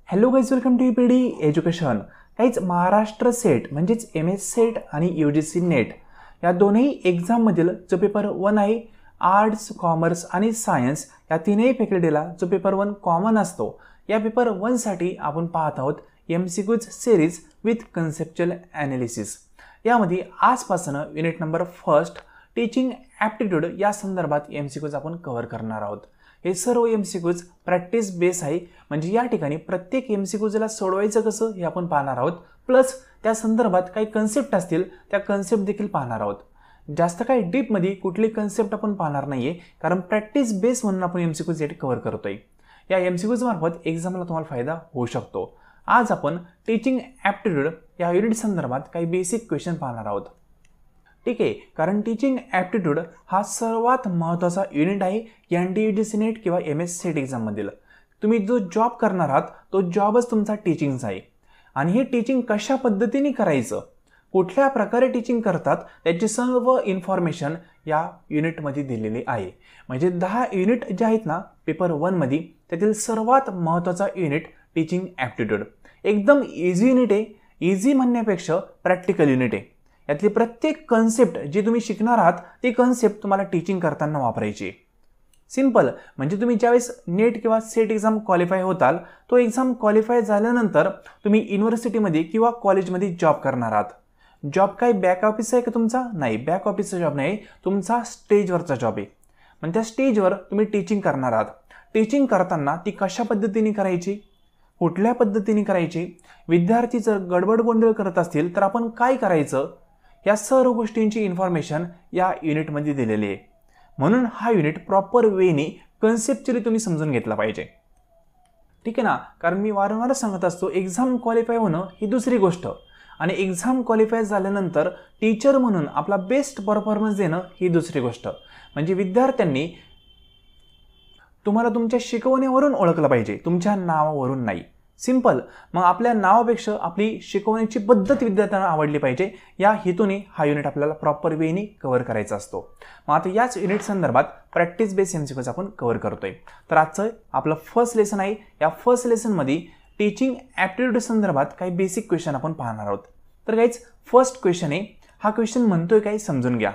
Hello guys, welcome to EPD education. काहीच Maharashtra set म्हणजेच MS set आणि UGC नेट या दोन्ही एक्झाममधील जो पेपर 1 आहे, आर्ट्स, कॉमर्स आणि सायन्स या तीनही फॅकल्टीला जो पेपर 1 कॉमन असतो, या पेपर 1 साठी आपण पाहत आहोत MCQज सिरीज विथ कन्सेप्च्युअल ॲनालिसिस. यामध्ये आजपासून युनिट नंबर 1 टीचिंग ॲप्टिट्यूड या संदर्भात MCQज आपण कव्हर करणार आहोत. हे सर्व MCQज प्रॅक्टिस बेस आहे, म्हणजे या ठिकाणी प्रत्येक MCQजला सोडवायचं कसं हे आपण पाहणार आहोत. प्लस त्या संदर्भात काही कन्सेप्ट असतील त्या कन्सेप्ट देखील पाहणार आहोत. जास्त काही डीपमध्ये कुठली कन्सेप्ट आपण पाहणार नाहीये, कारण प्रॅक्टिस बेस म्हणून आपण MCQज कव्हर करतोय. या MCQज मार्फत एक्झामला तुम्हाला फायदा होऊ शकतो. आज आपण टीचिंग ॲप्टिट्यूड या युनिट संदर्भात काही बेसिक क्वेश्चन पाहणार आहोत. ठीक आहे, कारण टीचिंग ॲप्टिट्यूड हा सर्वात महत्त्वाचा युनिट आहे NTUGC नेट किंवा MS सेट एक्झाममधील. तुम्ही जो जॉब करणार आहात तो जॉबच तुमचा टीचिंगचा आहे. आणि हे टीचिंग कशा पद्धतीने करायचं, कुठल्या प्रकारे टीचिंग करतात, त्याची सर्व इन्फॉर्मेशन या युनिटमध्ये दिलेली आहे. म्हणजे 10 युनिट जे आहेत ना पेपर 1 मध्ये, त्यातील सर्वात महत्त्वाचा युनिट टीचिंग ॲप्टिट्यूड. एकदम इझी युनिट आहे. इझी म्हणण्यापेक्षा प्रॅक्टिकल युनिट आहे. यातली प्रत्येक कन्सेप्ट जी तुम्ही शिकणार आहात ती कन्सेप्ट तुम्हाला टीचिंग करताना वापरायची. सिंपल, म्हणजे तुम्ही ज्यावेळेस नेट किंवा सेट एक्झाम क्वालिफाय होताल, तो एक्झाम क्वालिफाय झाल्यानंतर तुम्ही युनिव्हर्सिटीमध्ये किंवा कॉलेजमध्ये जॉब करणार आहात. जॉब काय बॅक ऑफिस आहे का तुमचा? नाही, बॅक ऑफिसचा जॉब नाही, तुमचा स्टेजवरचा जॉब आहे. म्हणजे त्या स्टेजवर तुम्ही टीचिंग करणार आहात. टीचिंग करताना ती कशा पद्धतीने करायची, कुठल्या पद्धतीने करायची, विद्यार्थी जर गडबड गोंधळ करत असतील तर आपण काय करायचं, या सर्व गोष्टींची इन्फॉर्मेशन या युनिटमध्ये दिलेली आहे. म्हणून हा युनिट प्रॉपर वेने कन्सेप्च्युअली तुम्ही समजून घेतला पाहिजे. ठीक आहे ना, कारण मी वारंवार सांगत असतो एक्झाम क्वालिफाय होणं ही दुसरी गोष्ट, आणि एक्झाम क्वालिफाय झाल्यानंतर टीचर म्हणून आपला बेस्ट परफॉर्मन्स देणं ही दुसरी गोष्ट. म्हणजे विद्यार्थ्यांनी तुम्हाला तुमच्या शिकवण्यावरून ओळखलं पाहिजे, तुमच्या नावावरून नाही. सिंपल, मग आपल्या नावापेक्षा आपली शिकवण्याची पद्धत विद्यार्थ्यांना आवडली पाहिजे. या हेतूने हा युनिट आपल्याला प्रॉपर वेने कव्हर करायचा असतो. मग आता याच युनिट संदर्भात प्रॅक्टिस बेस MCQज आपण कव्हर करतोय. तर आजचं आपलं फर्स्ट लेसन आहे. या फर्स्ट लेसनमध्ये टीचिंग ॲप्टिट्यूड संदर्भात काही बेसिक क्वेश्चन आपण पाहणार आहोत. तर गाईज, फर्स्ट क्वेश्चन आहे. हा क्वेश्चन म्हणतोय काय समजून घ्या.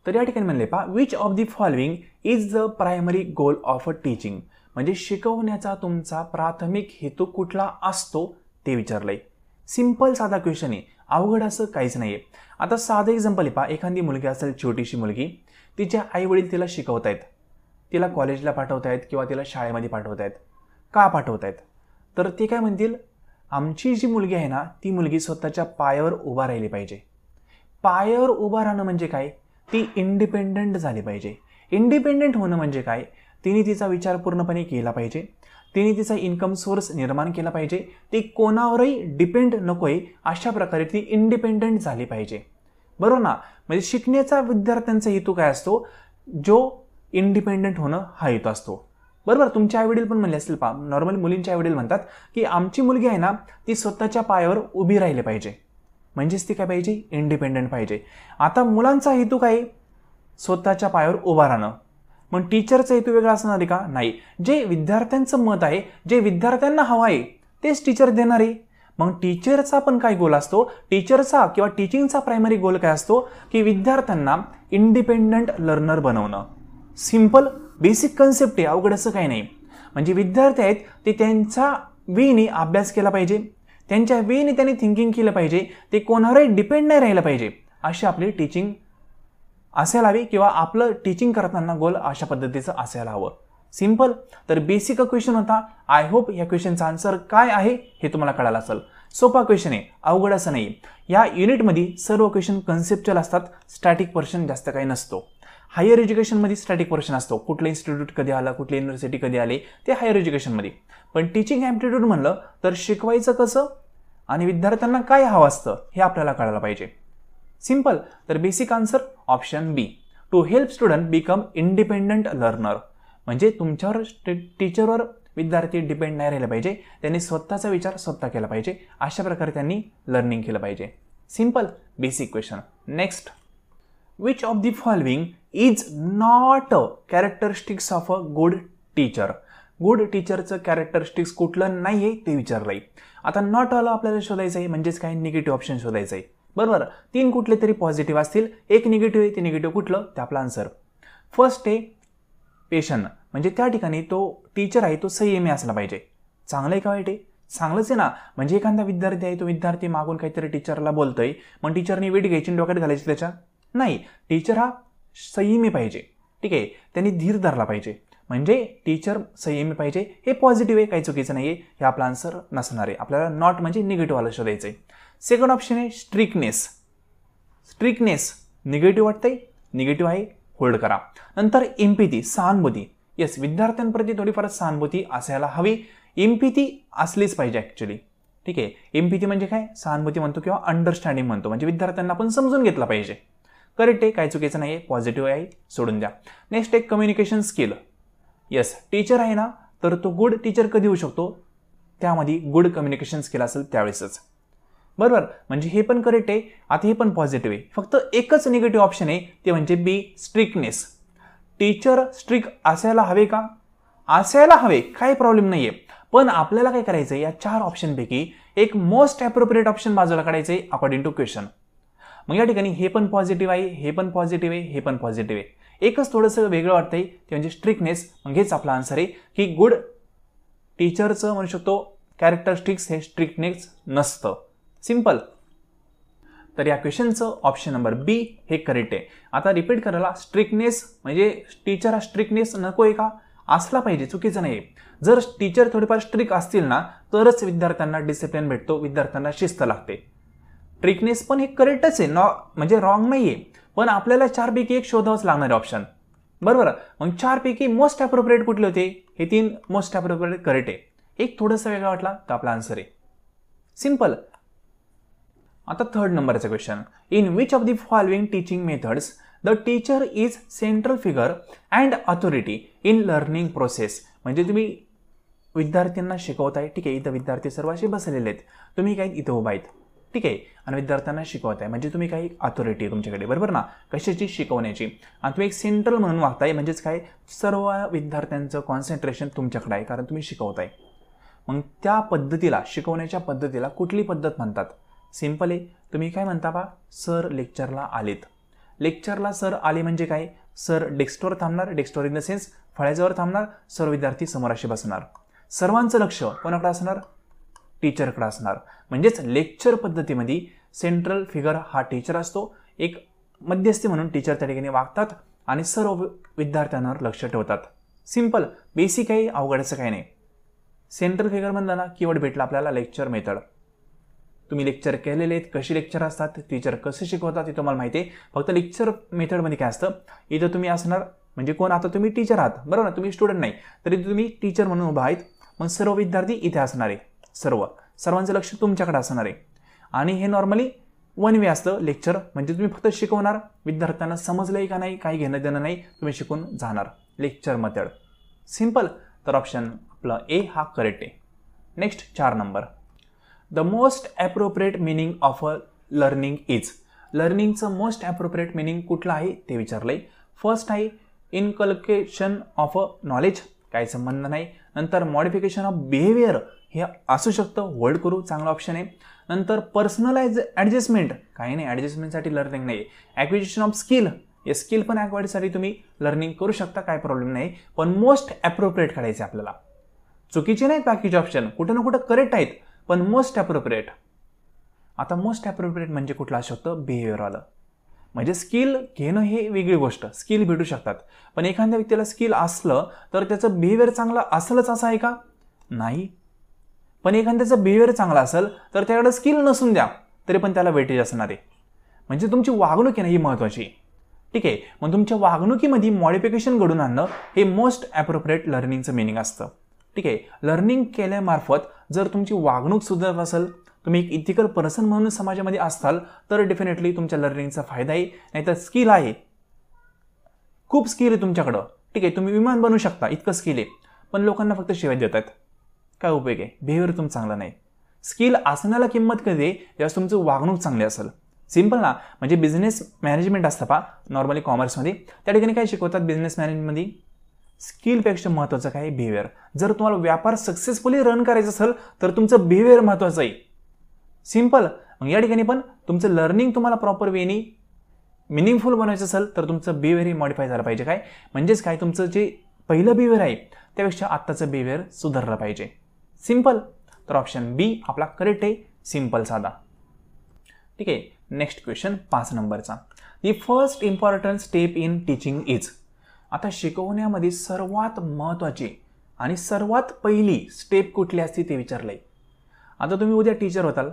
तर या ठिकाणी म्हणले पहा, which of the following is the primary goal of a teaching. म्हणजे शिकवण्याचा तुमचा प्राथमिक हेतू कुठला असतो ते विचारलंय. सिंपल साधा क्वेश्चन आहे, अवघड असं काहीच नाहीये. आता साधं एक्झाम्पल आहे पहा. एखादी मुलगी असेल, छोटीशी मुलगी, तिच्या आई वडील तिला शिकवतायत, तिला कॉलेजला पाठवतायत किंवा तिला शाळेमध्ये पाठवतायत. का पाठवतायत? तर ते काय म्हणतील, आमची जी मुलगी आहे ना ती मुलगी स्वतःच्या पायावर उभा राहिली पाहिजे. पायावर उभा राहणं म्हणजे काय, ती इंडिपेंडंट झाली पाहिजे. इंडिपेंडंट होणं म्हणजे काय, तिने तिचा विचार पूर्णपणे केला पाहिजे, तिने तिचा इन्कम सोर्स निर्माण केला पाहिजे, ती कोणावरही डिपेंड नकोय, अशा प्रकारे ती इंडिपेंडंट झाली पाहिजे. बरोबर ना? म्हणजे शिकण्याचा विद्यार्थ्यांचा हेतू काय असतो, जो इंडिपेंडंट होणं हा हेतू असतो. बरोबर, तुमचे आईवडील पण म्हणले असतील पहा, नॉर्मली मुलींचे आईवडील म्हणतात की आमची मुलगी आहे ना ती स्वतःच्या पायावर उभी राहिली पाहिजे. म्हणजेच ती काय पाहिजे, इंडिपेंडंट पाहिजे. आता मुलांचा हेतू काय, स्वतःच्या पायावर उभा राहणं. मग टीचरचा हेतू वेगळा असणार आहे का? नाही. जे विद्यार्थ्यांचं मत आहे, जे विद्यार्थ्यांना हवं आहे तेच टीचर देणार आहे. मग टीचरचा पण काय गोल असतो, टीचरचा किंवा टीचिंगचा प्रायमरी गोल काय असतो की विद्यार्थ्यांना इंडिपेंडंट लर्नर बनवणं. सिंपल बेसिक कन्सेप्ट आहे, अवघड असं काही नाही. म्हणजे विद्यार्थी आहेत ते त्यांच्या वेने अभ्यास केला पाहिजे, त्यांच्या वेने त्यांनी थिंकिंग केलं पाहिजे, ते कोणावरही डिपेंड नाही राहिलं पाहिजे. अशी आपली टीचिंग असायला हवी, किंवा आपलं टीचिंग करताना गोल अशा पद्धतीचं असायला हवं. सिंपल. तर बेसिक क्वेश्चन होता. आय होप या क्वेश्चनचा आन्सर काय आहे हे तुम्हाला कळालं असेल. सोपा क्वेश्चन आहे, अवघड असं नाही. या युनिटमध्ये सर्व क्वेश्चन कन्सेप्च्युअल असतात, स्टॅटिक पोर्शन जास्त काही नसतो. हायर एज्युकेशनमध्ये स्टॅटिक पोर्शन असतो, कुठलं इन्स्टिट्यूट कधी आलं, कुठली युनिव्हर्सिटी कधी आले, ते हायर एज्युकेशनमध्ये. पण टीचिंग ॲप्टिट्यूड म्हणलं तर शिकवायचं कसं आणि विद्यार्थ्यांना काय हवं असतं हे आपल्याला कळायला पाहिजे. सिंपल. तर basic answer option B, to help student become independent learner. म्हणजे तुमच्यावर टीचरवर विद्यार्थी डिपेंड नाही राहिला पाहिजे, त्यांनी स्वतःचा विचार स्वतः केला पाहिजे, अशा प्रकारे त्यांनी लर्निंग केलं पाहिजे. Simple basic question. Next, which of the following is not characteristics of a good teacher. Good टीचरचं कॅरेक्टरिस्टिक्स कुठलं नाही आहे ते विचारलं आहे. आता नॉट ऑल आपल्याला शोधायचं आहे, म्हणजेच काय निगेटिव्ह ऑप्शन शोधायचं आहे. बरोबर, 3 कुठले तरी पॉझिटिव्ह असतील, एक निगेटिव्ह आहे, ते निगेटिव्ह कुठलं ते आपला आन्सर. फर्स्ट आहे पेशंट, म्हणजे त्या ठिकाणी तो टीचर आहे तो संयमी असला पाहिजे. चांगलं आहे का वाईट आहे? चांगलंच आहे ना. म्हणजे एखादा विद्यार्थी आहे, तो विद्यार्थी मागून काहीतरी टीचरला बोलतोय, मग टीचरनी वेट घ्यायची डोक्यात घालायची त्याच्या? नाही, टीचर हा संयमी पाहिजे. ठीक आहे, त्यांनी धीर धरला पाहिजे, म्हणजे टीचर संयमी पाहिजे. हे पॉझिटिव्ह आहे, काही चुकीचं नाही आहे. हे आपला आन्सर नसणार आहे. आपल्याला नॉट म्हणजे निगेटिव्ह आलं शोधायचं आहे. सेकंड ऑप्शन आहे स्ट्रिक्टनेस. स्ट्रिक्टनेस निगेटिव्ह वाटतंय, निगेटिव्ह आहे, होल्ड करा. नंतर एम्पॅथी, सहानुभूती. येस, विद्यार्थ्यांप्रती थोडीफार सहानुभूती असायला हवी. एम्पॅथी असलीच पाहिजे ॲक्च्युली. ठीक आहे, एम्पॅथी म्हणजे काय? सहानुभूती म्हणतो किंवा अंडरस्टँडिंग म्हणतो, म्हणजे विद्यार्थ्यांना आपण समजून घेतलं पाहिजे. करेक्ट आहे, काय चुकीचं नाही आहे, पॉझिटिव्ह आहे, सोडून द्या. नेक्स्ट एक कम्युनिकेशन स्किल. येस, टीचर आहे ना, तर तो गुड टीचर कधी होऊ शकतो? त्यामध्ये गुड कम्युनिकेशन स्किल असेल त्यावेळेसच. बरोबर, म्हणजे हे पण करेक्ट आहे. आता हे पण पॉझिटिव्ह आहे. फक्त एकच निगेटिव्ह ऑप्शन आहे, ते म्हणजे बी स्ट्रिक्टनेस. टीचर स्ट्रिक्ट असायला हवे का? असायला हवे, काही प्रॉब्लेम नाही आहे. पण आपल्याला काय करायचं आहे, या 4 ऑप्शनपैकी एक मोस्ट ॲप्रोप्रिएट ऑप्शन बाजूला काढायचं आहे अकॉर्डिंग टू क्वेश्चन. मग या ठिकाणी हे पण पॉझिटिव्ह आहे, हे पण पॉझिटिव्ह आहे, हे पण पॉझिटिव्ह आहे. एकच थोडंसं वेगळं वाटतंय, ते म्हणजे स्ट्रिक्टनेस. मग हेच आपला आन्सर आहे की गुड टीचरचं म्हणू शकतो कॅरेक्टरिस्टिक्स हे स्ट्रिक्टनेस नसतं. सिंपल. तर या क्वेश्चनचं ऑप्शन नंबर बी हे करेक्ट आहे. आता रिपीट करायला, स्ट्रिक्टनेस म्हणजे टीचर हा स्ट्रिक्टनेस नको आहे का? असला पाहिजे, चुकीचं नाही. जर टीचर थोडेफार स्ट्रिक्ट असतील ना, तरच विद्यार्थ्यांना डिसिप्लिन भेटतो, विद्यार्थ्यांना शिस्त लागते. स्ट्रिक्टनेस पण हे करेक्टच आहे, म्हणजे रॉंग नाही आहे. पण आपल्याला 4 पैकी एक शोधावंच लागणार आहे ऑप्शन. बरोबर, मग 4 पैकी मोस्ट ॲप्रोप्रिएट कुठले होते? हे 3 मोस्ट ॲप्रोप्रिएट करेक्ट आहे. एक थोडंसं वेगळा वाटला तर आपला आन्सर आहे. सिंपल. आता 3rd नंबरचा question. In which of the following teaching methods the teacher is central figure and authority in learning process. म्हणजे तुम्ही विद्यार्थ्यांना शिकवताय. ठीक आहे, इथं विद्यार्थी सर्व असे बसलेले आहेत, तुम्ही काही इथं उभा आहेत. ठीक आहे, आणि विद्यार्थ्यांना शिकवताय, म्हणजे तुम्ही काही ऑथॉरिटी तुमच्याकडे. बरोबर ना, कशाची? शिकवण्याची. आणि तुम्ही एक सेंट्रल म्हणून वागताय, म्हणजेच काय, सर्व विद्यार्थ्यांचं कॉन्सन्ट्रेशन तुमच्याकडे आहे, कारण तुम्ही शिकवताय. मग त्या पद्धतीला, शिकवण्याच्या पद्धतीला कुठली पद्धत म्हणतात? सिंपल आहे, तुम्ही काय म्हणता बा, सर लेक्चरला आलेत. लेक्चरला सर आले म्हणजे काय? सर डेस्कवर थांबणार, डेस्कवर इन द सेन्स फळ्याजवळ थांबणार, सर्व विद्यार्थी समोर असे बसणार. सर्वांचं लक्ष कोणाकडे असणार? टीचरकडे असणार. म्हणजेच लेक्चर पद्धतीमध्ये सेंट्रल फिगर हा टीचर असतो. एक मध्यस्थी म्हणून टीचर त्या ठिकाणी वागतात आणि सर्व विद्यार्थ्यांवर लक्ष ठेवतात. सिंपल, बेसिक आहे, अवघडचं काही नाही. सेंट्रल फिगर म्हणलं ना, कीवर्ड भेटला आपल्याला लेक्चर मेथड. तुम्ही लेक्चर केलेले आहेत, कशी लेक्चर असतात, टीचर कसे शिकवतात हे तुम्हाला माहिती आहे. फक्त लेक्चर मेथडमध्ये काय असतं, इथं तुम्ही असणार म्हणजे कोण? आता तुम्ही टीचर आहात, बरोबर ना, तुम्ही स्टुडंट नाही, तरी तुम्ही टीचर म्हणून उभा आहेत. मग सर्व विद्यार्थी इथे असणार आहे, सर्वांचं लक्ष तुमच्याकडे असणार आहे. आणि हे नॉर्मली 1 वे असतं लेक्चर, म्हणजे तुम्ही फक्त शिकवणार, विद्यार्थ्यांना समजलंय का नाही काही घेणं देणं नाही, तुम्ही शिकून जाणार. Lecture method. सिंपल. तर ऑप्शन आपला ए हा करेक्ट आहे. Next 4 number. The most appropriate meaning of a learning is. लर्निंगचं मोस्ट ॲप्रोप्रिएट मिनिंग कुठलं आहे ते विचारलंय. फर्स्ट आहे इनकल्केशन ऑफ अ नॉलेज, काही संबंध नाही. नंतर मॉडिफिकेशन ऑफ बिहेवियर, हे असू शकतं, होल्ड करू, चांगला ऑप्शन आहे. नंतर पर्सनलाइज ॲडजस्टमेंट, काही नाही, ॲडजस्टमेंटसाठी लर्निंग नाही. ॲक्विजिशन ऑफ स्किल, हे स्किल पण ॲक्वायरसाठी तुम्ही लर्निंग करू शकता, काय प्रॉब्लेम नाही. पण मोस्ट ॲप्रोप्रिएट काढायचे आपल्याला. चुकीचे नाहीत बाकीचे ऑप्शन, कुठं ना कुठं करेक्ट आहेत, पण मोस्ट ॲप्रोप्रिएट. आता मोस्ट ॲप्रोप्रिएट म्हणजे कुठलं असू शकतं? बिहेवियरवालं. म्हणजे स्किल घेणं हे वेगळी गोष्ट, स्किल भेटू शकतात, पण एखाद्या व्यक्तीला स्किल असलं तर त्याचं बिहेवियर चांगलं असलंच असं आहे का? नाही. पण एखाद्याचं बिहेवियर चांगलं असेल तर त्याकडे स्किल नसून द्या तरी पण त्याला वेटेज असणार आहे. म्हणजे तुमची वागणूक आहे ना, ही महत्त्वाची. ठीक आहे, मग तुमच्या वागणुकीमध्ये मॉडिफिकेशन घडून आणणं हे मोस्ट ॲप्रोप्रिएट लर्निंगचं मिनिंग असतं. ठीक आहे, लर्निंग केल्यामार्फत जर तुमची वागणूक सुधारत असेल, तुम्ही एक इथिकल पर्सन म्हणून समाजामध्ये असताल, तर डेफिनेटली तुमच्या लर्निंगचा फायदा आहे. नाहीतर स्किल आहे, खूप स्किल आहे तुमच्याकडं, ठीक आहे, तुम्ही विमान बनवू शकता, इतकं स्किल आहे, पण लोकांना फक्त शिवाय देतात, काय उपयोग आहे? बिहेवियर तुमचं चांगलं नाही. स्किल असण्याला किंमत कधी आहे? जेव्हा तुमचं वागणूक चांगली असेल. सिंपल ना, म्हणजे बिझनेस मॅनेजमेंट असतं पहा नॉर्मली कॉमर्समध्ये, त्या ठिकाणी काय शिकवतात बिझनेस मॅनेजमेंटमध्ये? स्किलपेक्षा महत्त्वाचं काय बिहेवियर. जर तुम्हाला व्यापार सक्सेसफुली रन करायचं असेल तर तुमचं बिहेवियर महत्त्वाचं आहे. सिम्पल. मग या ठिकाणी पण तुमचं लर्निंग तुम्हाला प्रॉपर वेनी मिनिंगफुल बनवायचं असेल तर तुमचं बिहेवियर मॉडिफाय झालं पाहिजे. काय म्हणजेच काय, तुमचं जे पहिलं बिहेवियर आहे त्यापेक्षा आत्ताचं बिहेवियर सुधारलं पाहिजे. सिम्पल. तर ऑप्शन बी आपला करेक्ट आहे, सिम्पल साधा. ठीक आहे. नेक्स्ट क्वेश्चन 5 नंबरचा. The first important step in teaching is. आता शिकवण्यामध्ये सर्वात महत्त्वाची आणि सर्वात पहिली स्टेप कुठली असते ते विचारलंय. आता तुम्ही उद्या टीचर होताल,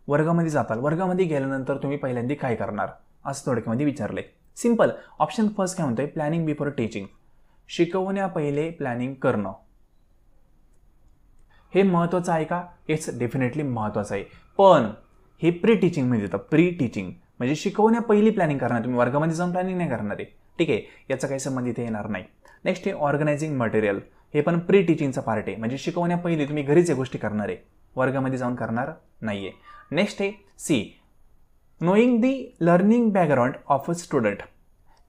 वर्गामध्ये जाताल, वर्गामध्ये गेल्यानंतर तुम्ही पहिल्यांदा काय करणार असं थोडक्यामध्ये विचारलंय. सिम्पल. ऑप्शन फर्स्ट काय म्हणतोय, प्लॅनिंग बिफोर टीचिंग. शिकवण्या पहिले प्लॅनिंग करणं. हे महत्त्वाचं आहे का? हेच डेफिनेटली महत्त्वाचं आहे. पण हे प्री टीचिंगमध्ये येतं. प्री टीचिंग म्हणजे शिकवण्या पहिली प्लॅनिंग करणार, तुम्ही वर्गामध्ये जाऊन प्लॅनिंग नाही करणार आहे. ठीक आहे, याचा काही संबंध इथे येणार नाही. नेक्स्ट आहे ऑर्गनायझिंग मटेरियल. हे पण प्री टीचिंगचा पार्ट आहे, म्हणजे शिकवण्या पहिले तुम्ही घरीच या गोष्टी करणार आहे, वर्गामध्ये जाऊन करणार नाहीये. नेक्स्ट आहे C, knowing the learning background of a student.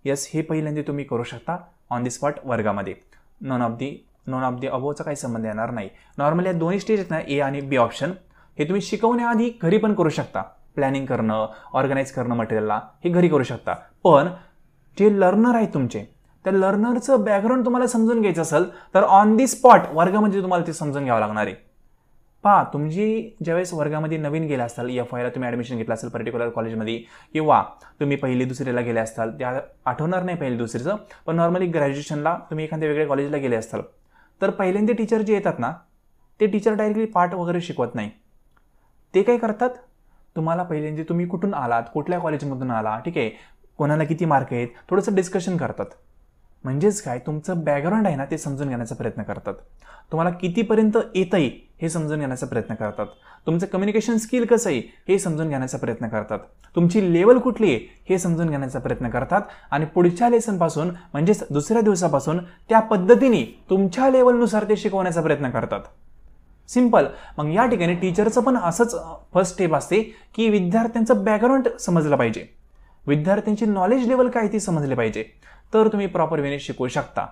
Yes, हे पहिल्यांदा तुम्ही करू शकता ऑन दी स्पॉट वर्गामध्ये. नॉन ऑफ दी अबोवचा काही संबंध येणार नाही. नॉर्मली या दोन्ही स्टेज आहेत ना, ए आणि बी ऑप्शन, हे तुम्ही शिकवण्याआधी घरी पण करू शकता. प्लॅनिंग करणं, ऑर्गनाईज करणं मटेरियलला, हे घरी करू शकता. पण जे लर्नर आहे तुमचे, त्या लर्नरचं बॅकग्राऊंड तुम्हाला समजून घ्यायचं असेल तर ऑन दी स्पॉट वर्गामध्ये तुम्हाला ते समजून घ्यावं लागणार आहे. पहा, तुम्ही ज्यावेळेस वर्गामध्ये नवीन गेला असाल, FYला तुम्ही ॲडमिशन घेतलं असेल पर्टिक्युलर कॉलेजमध्ये, किंवा तुम्ही पहिली दुसरीला गेले असताल, त्या आठवणार नाही पहिली दुसरीचं, पण नॉर्मली ग्रॅज्युएशनला तुम्ही एखाद्या वेगळ्या कॉलेजला गेले असताल, तर पहिल्यांदा टीचर जे येतात ना, ते टीचर डायरेक्टली पाठ वगैरे शिकवत नाही. ते काय करतात, तुम्हाला पहिल्यांदा तुम्ही कुठून आलात, कुठल्या कॉलेजमधून आला, ठीक आहे, कोणाला किती मार्क आहेत, थोडंसं डिस्कशन करतात. म्हणजेच काय, तुमचं बॅकग्राऊंड आहे ना ते समजून घेण्याचा प्रयत्न करतात. तुम्हाला कितीपर्यंत येतंय हे समजून घेण्याचा प्रयत्न करतात. तुमचं कम्युनिकेशन स्किल कसं आहे हे समजून घेण्याचा प्रयत्न करतात. तुमची लेवल कुठली आहे हे समजून घेण्याचा प्रयत्न करतात. आणि पुढच्या लेसनपासून म्हणजेच दुसऱ्या दिवसापासून त्या पद्धतीने तुमच्या लेवलनुसार ते शिकवण्याचा प्रयत्न करतात. सिम्पल. मग या ठिकाणी टीचरचं पण असंच फर्स्ट स्टेप असते की विद्यार्थ्यांचं बॅकग्राऊंड समजलं पाहिजे, विद्यार्थ्यांची नॉलेज लेवल काय ती समजली पाहिजे, तर तुम्ही प्रॉपर वेने शिकवू शकता.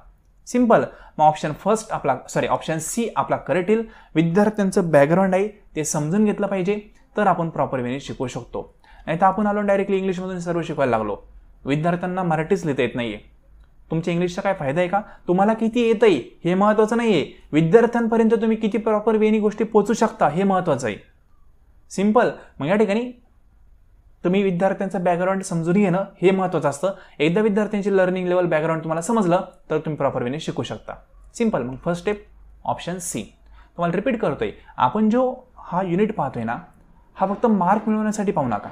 सिम्पल. मग ऑप्शन सी आपला करेक्ट येईल. विद्यार्थ्यांचं बॅकग्राऊंड आहे ते समजून घेतलं पाहिजे, तर आपण प्रॉपर वेने शिकवू शकतो. नाही तर आपण आलो डायरेक्टली इंग्लिशमधून सर्व शिकवायला लागलो, विद्यार्थ्यांना मराठीच लिहिता येत नाहीये. तुमच्या इंग्लिशचा काय फायदा आहे का? तुम्हाला किती येतंय हे महत्त्वाचं नाहीये, विद्यार्थ्यांपर्यंत तुम्ही किती प्रॉपर वेनी गोष्टी पोहोचू शकता हे महत्त्वाचं आहे. सिम्पल. मग या ठिकाणी तुम्ही विद्यार्थ्यांचं बॅकग्राऊंड समजून घेणं हे महत्त्वाचं असतं. एकदा विद्यार्थ्यांची लर्निंग लेवल बॅकग्राऊंड तुम्हाला समजलं तर तुम्ही प्रॉपर वेने शिकू शकता. सिम्पल. मग फर्स्ट स्टेप ऑप्शन सी. तुम्हाला रिपीट करतोय, आपण जो हा युनिट पाहतोय ना, हा फक्त मार्क मिळवण्यासाठी पाहू नका.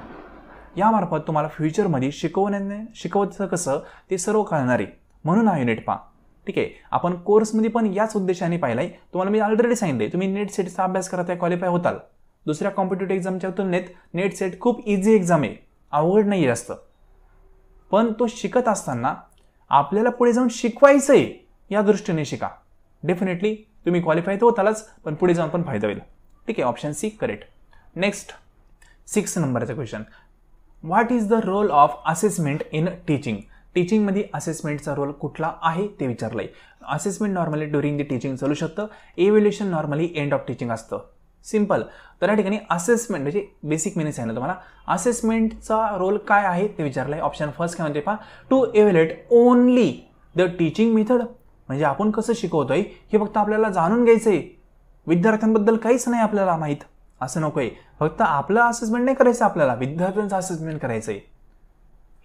यामार्फत तुम्हाला फ्युचरमध्ये शिकवायचं कसं ते सर्व कळणार आहे, म्हणून हा युनिट पहा. ठीक आहे, आपण कोर्समध्ये पण याच उद्देशाने पाहिलाय. तुम्हाला मी ऑलरेडी सांगितले, तुम्ही नेट सेटचा अभ्यास करताय, क्वालिफाय होताल. दुसऱ्या कॉम्पिटेटिव्ह एक्झामच्या तुलनेत नेट सेट खूप इझी एक्झाम आहे, अवघड नाही जास्त. पण तो शिकत असताना आपल्याला पुढे जाऊन शिकवायचं आहे या दृष्टीने शिका. डेफिनेटली तुम्ही क्वालिफाय तर होतालच, पण पुढे जाऊन पण फायदा होईल. ठीक आहे, ऑप्शन सी करेक्ट. नेक्स्ट 6 नंबरचा question. What is the role of assessment in teaching. टीचिंगमध्ये असेसमेंटचा रोल कुठला आहे ते विचारलंय. Assessment normally during the teaching चालू शकतं, evaluation normally end of teaching असतं. सिम्पल. तर या ठिकाणी असेसमेंट म्हणजे बेसिक मिनिंग सांगितलं तुम्हाला. असेसमेंटचा रोल काय आहे ते विचारलंय. ऑप्शन फर्स्ट काय म्हणते पहा, to evaluate only the teaching method. म्हणजे आपण कसं शिकवतोय हे फक्त आपल्याला जाणून घ्यायचंय, विद्यार्थ्यांबद्दल काहीच नाही आपल्याला माहीत असं नकोय. फक्त आपलं असेसमेंट नाही करायचं, आपल्याला विद्यार्थ्यांचं असेसमेंट करायचंय.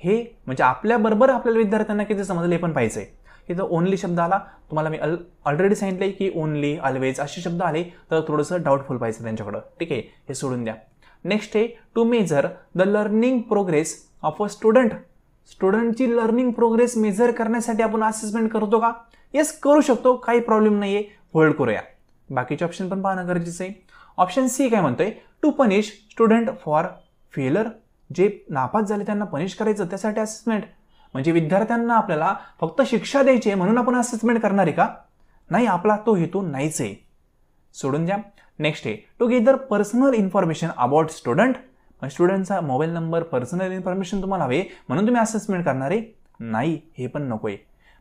हे म्हणजे आपल्याबरोबर आपल्याला विद्यार्थ्यांना किती समजले हे पण पाहिजे. इथं ओनली शब्द आला, तुम्हाला मी ऑलरेडी सांगितलंय की ओनली, ऑलवेज असे शब्द आले तर थोडंसं डाऊटफुल पाहिजे त्यांच्याकडं. ठीक आहे, हे सोडून द्या. नेक्स्ट आहे to measure the learning progress of a student. स्टुडंटची लर्निंग प्रोग्रेस मेजर करण्यासाठी आपण असेसमेंट करतो का? येस, करू शकतो, काही प्रॉब्लेम नाहीये. होल्ड करूया. बाकीचे ऑप्शन पण पाहणं गरजेचं आहे. ऑप्शन सी काय म्हणतोय, टू पनिश स्टुडंट फॉर फेलर. जे नापास झाले त्यांना पनिश करायचं, त्यासाठी असेसमेंट. म्हणजे विद्यार्थ्यांना आपल्याला फक्त शिक्षा द्यायची आहे म्हणून आपण असेसमेंट करणार आहे का? नाही, आपला तो हेतू नाहीच आहे, सोडून द्या. नेक्स्ट आहे to gather personal information about student. स्टुडंटचा मोबाईल नंबर, पर्सनल इन्फॉर्मेशन तुम्हाला हवे म्हणून तुम्ही असेसमेंट करणार आहे? नाही, हे पण नकोय.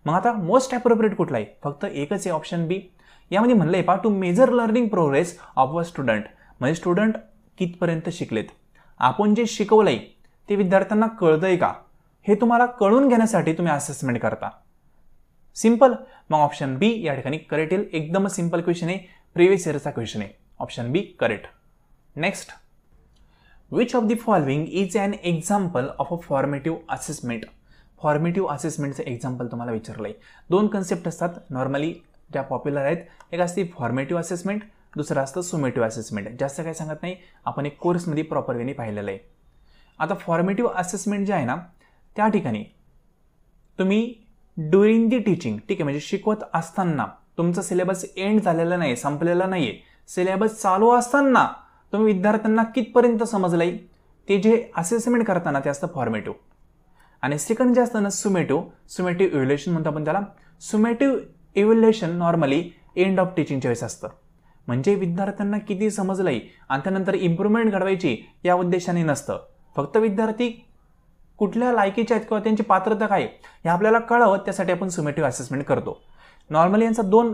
मग आता मोस्ट ॲप्रोप्रिएट कुठला आहे? फक्त एकच आहे, ऑप्शन बी. यामध्ये म्हणलं आहे पहा, to measure learning progress of a student, म्हणजे स्टुडंट कितपर्यंत शिकलेत, आपण जे शिकवलंय ते विद्यार्थ्यांना कळतंय का, हे तुम्हाला कळून घेण्यासाठी तुम्ही असेसमेंट करता. सिंपल. मग ऑप्शन बी या ठिकाणी करेक्ट येईल. एकदम सिंपल क्वेश्चन आहे, प्रिव्हियस इयरचा क्वेश्चन आहे. Option B correct. Next, which of the following is an example of a formative assessment. Formative असेसमेंटचं एक्झाम्पल तुम्हाला विचारलंय. दोन कन्सेप्ट असतात नॉर्मली ज्या पॉप्युलर आहेत. एक असते फॉर्मेटिव्ह असेसमेंट, दुसरं असतं सुमेटिव्ह असेसमेंट. जास्त काही सांगत नाही, आपण एक कोर्समध्ये प्रॉपर वेने पाहिलेलं आहे. आता फॉर्मेटिव्ह असेसमेंट जे आहे ना, त्या ठिकाणी तुम्ही ड्युरिंग दी टीचिंग, ठीक आहे, म्हणजे शिकवत असताना तुमचा सिलेबस एंड झालेला नाही, संपलेला नाही आहे, सिलेबस चालू असताना तुम्ही विद्यार्थ्यांना कितपर्यंत समजलंय ते जे असेसमेंट करताना ते असतं फॉर्मेटिव्ह. आणि सेकंड जे असतं ना सुमेटिव्ह इव्हॅल्युएशन म्हणतो आपण त्याला. सुमेटिव्ह इव्हॅल्युएशन नॉर्मली एंड ऑफ टीचिंगच्या वेळेस असतं, म्हणजे विद्यार्थ्यांना किती समजलंय आणि त्यानंतर इम्प्रूव्हमेंट घडवायची या उद्देशाने नसतं. फक्त विद्यार्थी कुठल्या लायकीचे आहेत किंवा त्यांची पात्रता काय हे आपल्याला कळावं, त्यासाठी आपण सुमेटिव्ह असेसमेंट करतो. नॉर्मली यांचा दोन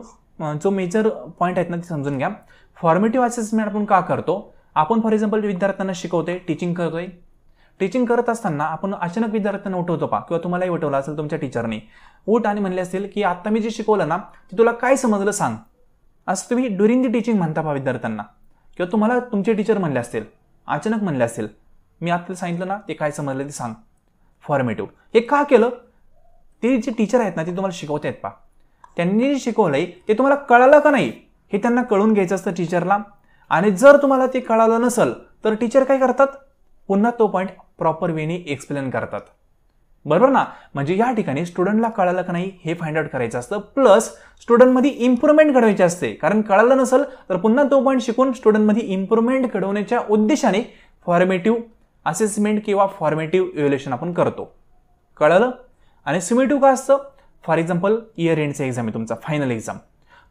जो मेजर पॉईंट आहेत ना ते समजून घ्या. फॉर्मेटिव्ह असेसमेंट आपण का करतो? आपण फॉर एक्झाम्पल विद्यार्थ्यांना शिकवतोय, टीचिंग करतोय. टीचिंग करत असताना आपण अचानक विद्यार्थ्यांना उठवतो पा, किंवा तुम्हालाही उठवलं असेल तुमच्या टीचरने, उठ आणि म्हणले असतील की आता मी जे शिकवलं ना ते तुला काय समजलं सांग, असं तुम्ही ड्युरिंग दी टीचिंग म्हणता पा विद्यार्थ्यांना. किंवा तुम्हाला तुमचे टीचर म्हणले असतील, अचानक म्हणले असतील मी आता सांगितलं ना ते काय समजलं ते सांग. फॉर्मेटिव्ह हे का केलं? ते जे टीचर आहेत ना ते तुम्हाला शिकवत आहेत पा, त्यांनी जे शिकवलंय ते तुम्हाला कळालं का नाही हे त्यांना कळून घ्यायचं असतं टीचरला. आणि जर तुम्हाला ते कळालं नसेल तर टीचर काय करतात? पुन्हा तो पॉईंट प्रॉपर वेने एक्सप्लेन करतात. बरोबर ना? म्हणजे या ठिकाणी स्टुडंटला कळालं का नाही हे फाइंड आउट करायचं असतं, प्लस स्टुडंटमध्ये इम्प्रूव्हमेंट घडवायची असते. कारण कळालं नसेल तर पुन्हा तो पॉईंट शिकून स्टुडंटमध्ये इम्प्रूव्हमेंट घडवण्याच्या उद्देशाने फॉर्मेटिव्ह असेसमेंट किंवा फॉर्मेटिव्ह इव्हॅल्युएशन आपण करतो. कळलं? आणि सुमेटिव्ह का असतं? फॉर एक्झाम्पल इयर एंडचा एक्झाम आहे तुमचा, फायनल एक्झाम.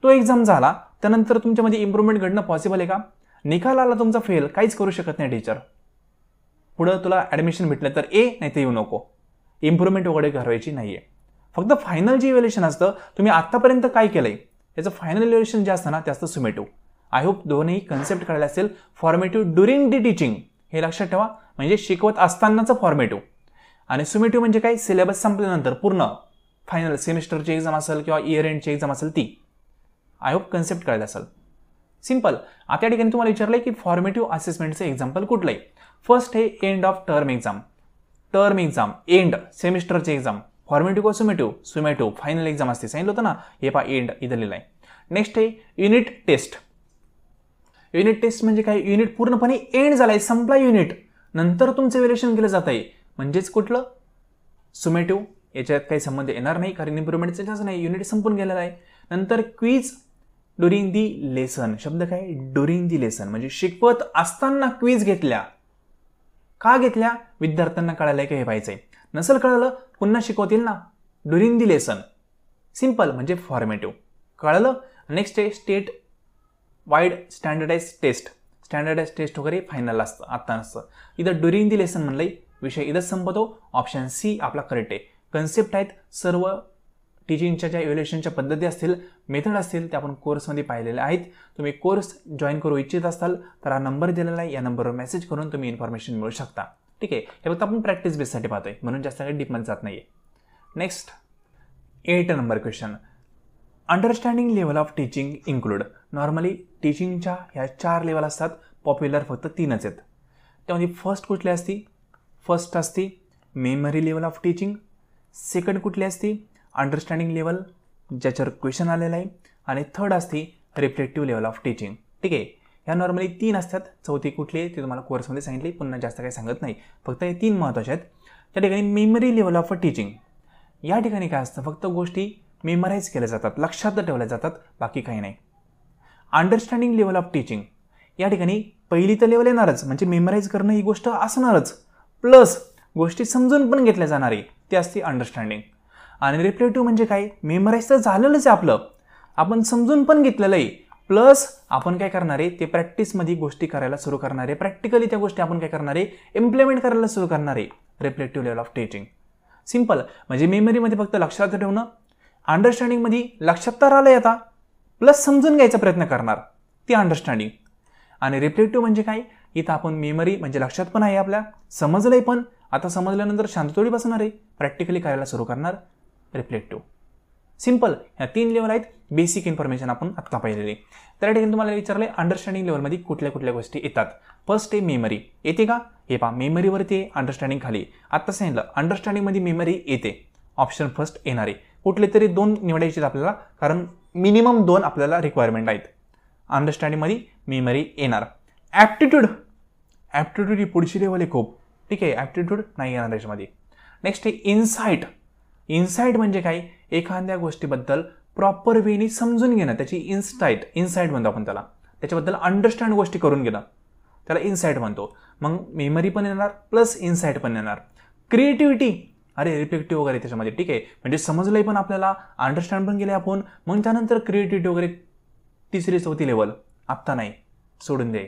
तो एक्झाम झाला त्यानंतर तुमच्यामध्ये इम्प्रूव्हमेंट घडणं पॉसिबल आहे का? निकाल आला तुमचा फेल, काहीच करू शकत नाही टीचर. पुढं तुला ॲडमिशन भेटलं तर नाही तर येऊ नको, इम्प्रूव्हमेंट वगैरे घडवायची नाहीये. फक्त फायनल जे इव्हॅल्युएशन असतं, तुम्ही आतापर्यंत काय केलंय याचं फायनल इव्हॅल्युएशन जे असतं ना ते असतं सुमेटिव्ह. आय होप दोन्ही कन्सेप्ट कळले असेल. फॉर्मेटिव्ह ड्युरिंग दी टीचिंग हे लक्षात ठेवा, म्हणजे शिकवत असतानाचं फॉर्मेटिव्ह. आणि सुमेटिव्ह म्हणजे काय? सिलेबस संपल्यानंतर पूर्ण फायनल सेमिस्टरची एक्झाम असेल किंवा इयर एंडची एक्झाम असेल ती. आय होप कन्सेप्ट कळले असेल. सिंपल. आता या ठिकाणी तुम्हाला विचारलंय की फॉर्मेटिव्ह असेसमेंटचं एक्झाम्पल कुठलं आहे? फर्स्ट हे end of term exam, end सेमिस्टरची एक्झाम. फॉर्मेटिव्ह का सुमेटिव्ह फायनल एक्झाम असते, सांगितलं होतं ना, हे पहा एंड इथं लिहिलं आहे. नेक्स्ट आहे युनिट टेस्ट. युनिट टेस्ट म्हणजे काय? युनिट पूर्णपणे एंड झालाय, संपला युनिट, नंतर तुमचं इव्हॅल्युएशन केलं जात आहे, म्हणजेच कुठलं? सुमेटिव्ह. याच्यात काही संबंध येणार नाही कारण इम्प्रूव्हमेंटचं जास्त नाही, युनिट संपून गेलेला आहे. नंतर क्विज ड्युरिंग दी लेसन. शब्द काय? ड्युरिंग दी लेसन, म्हणजे शिकवत असताना क्विज घेतल्या. का घेतल्या? विद्यार्थ्यांना कळालंय का हे पाहायचंय. नसेल कळलं पुन्हा शिकवतील ना. ड्युरिंग दी लेसन सिंपल म्हणजे फॉर्मेटिव्ह. कळलं? नेक्स्ट आहे state wide standardize test. Standardize test वगैरे फायनल असतं, आता नसतं. इथं ड्युरिंग दी लेसन म्हणलंय, विषय इथंच संपतो. ऑप्शन सी आपला करेक्ट आहे. कन्सेप्ट आहेत सर्व टीचिंगच्या ज्या इव्हॅल्युएशनच्या पद्धती असतील, मेथड असतील, त्या आपण कोर्समध्ये पाहिलेल्या आहेत. तुम्ही कोर्स जॉईन करू इच्छित असाल तर हा नंबर दिलेला आहे, या नंबरवर मेसेज करून तुम्ही इन्फॉर्मेशन मिळू शकता. ठीक आहे, हे फक्त आपण प्रॅक्टिस बेससाठी पाहतोय म्हणून जास्त काही डीपमध्ये जात नाहीये. Next 8 number question. Understanding level of teaching include. Normally टीचिंगच्या ह्या 4 लेवल असतात, पॉप्युलर फक्त 3च आहेत. त्यामध्ये फर्स्ट कुठली असती? फर्स्ट असती memory level of teaching. Second कुठली असती? अंडरस्टँडिंग लेवल ज्याच्यावर क्वेश्चन आलेला आहे. आणि थर्ड असती रिफ्लेक्टिव्ह लेवल ऑफ टीचिंग. ठीक आहे, ह्या नॉर्मली 3 असतात. चौथी कुठली आहे ते तुम्हाला कोर्समध्ये सांगितली, पुन्हा जास्त काही सांगत नाही, फक्त हे 3 महत्त्वाचे आहेत. त्या ठिकाणी मेमरी लेवल ऑफ टीचिंग या ठिकाणी काय असतं? फक्त गोष्टी मेमराईज केल्या जातात, लक्षात ठेवल्या जातात, बाकी काही नाही. अंडरस्टँडिंग लेवल ऑफ टीचिंग या ठिकाणी पहिली तर लेवल येणारच, म्हणजे मेमराईज करणं ही गोष्ट असणारच, प्लस गोष्टी समजून पण घेतल्या जाणार आहे, ती असते अंडरस्टँडिंग. आणि रिफ्लेक्टिव्ह म्हणजे काय? मेमराईज तर झालेलंच आहे आपलं, आपण समजून पण घेतलेलं आहे, प्लस आपण काय करणार आहे? ते प्रॅक्टिसमध्ये गोष्टी करायला सुरू करणार आहे, प्रॅक्टिकली त्या गोष्टी आपण काय करणार आहे? इम्प्लिमेंट करायला सुरू करणार आहे. Reflective level of teaching simple म्हणजे मेमरीमध्ये फक्त लक्षात ठेवणं, अंडरस्टँडिंगमध्ये लक्षात तर आलंय आता, प्लस समजून घ्यायचा प्रयत्न करणार, ती अंडरस्टँडिंग. आणि रिफ्लेक्टिव्ह म्हणजे काय, इथं आपण मेमरी म्हणजे लक्षात पण आहे आपल्या, समजलंय पण, आता समजल्यानंतर शांत थोडी बसणार आहे, प्रॅक्टिकली करायला सुरू करणार, रिफ्लेक्टिव्ह. सिंपल. ह्या 3 लेवल आहेत, बेसिक इन्फॉर्मेशन आपण आत्ता पाहिलेली. त्या ठिकाणी तुम्हाला विचारले अंडरस्टँडिंग लेवलमध्ये कुठल्या कुठल्या गोष्टी येतात. फर्स्ट आहे मेमरी. येते का, हे पहा मेमरीवरती आहे, अंडरस्टँडिंग खाली. आत्ता सांगितलं अंडरस्टँडिंगमध्ये मेमरी येते, ऑप्शन फर्स्ट येणार आहे. कुठले तरी 2 निवडायचे आपल्याला, कारण मिनिमम 2 आपल्याला रिक्वायरमेंट आहेत. अंडरस्टँडिंगमध्ये मेमरी येणार. ॲप्टिट्यूड ही पुढची लेवल आहे खूप, ठीक आहे, ॲप्टिट्यूड नाही येणार त्याच्यामध्ये. नेक्स्ट आहे इन्साईट. इन्साईट म्हणजे काय, एखाद्या गोष्टीबद्दल प्रॉपर वेनी समजून घेणं, त्याची इन्साईट म्हणतो आपण त्याला, त्याच्याबद्दल अंडरस्टँड गोष्टी करून घेणं, त्याला इन्साईट म्हणतो. मग मेमरी पण येणार प्लस इन्साईट पण येणार. क्रिएटिव्हिटी, अरे रिफ्लेक्टिव्ह वगैरे त्याच्यामध्ये, ठीक आहे, म्हणजे समजलंय पण आपल्याला, अंडरस्टँड पण केले आपण, मग त्यानंतर क्रिएटिव्हिटी वगैरे 3री 4थी लेवल आत्ता नाही, सोडून दे.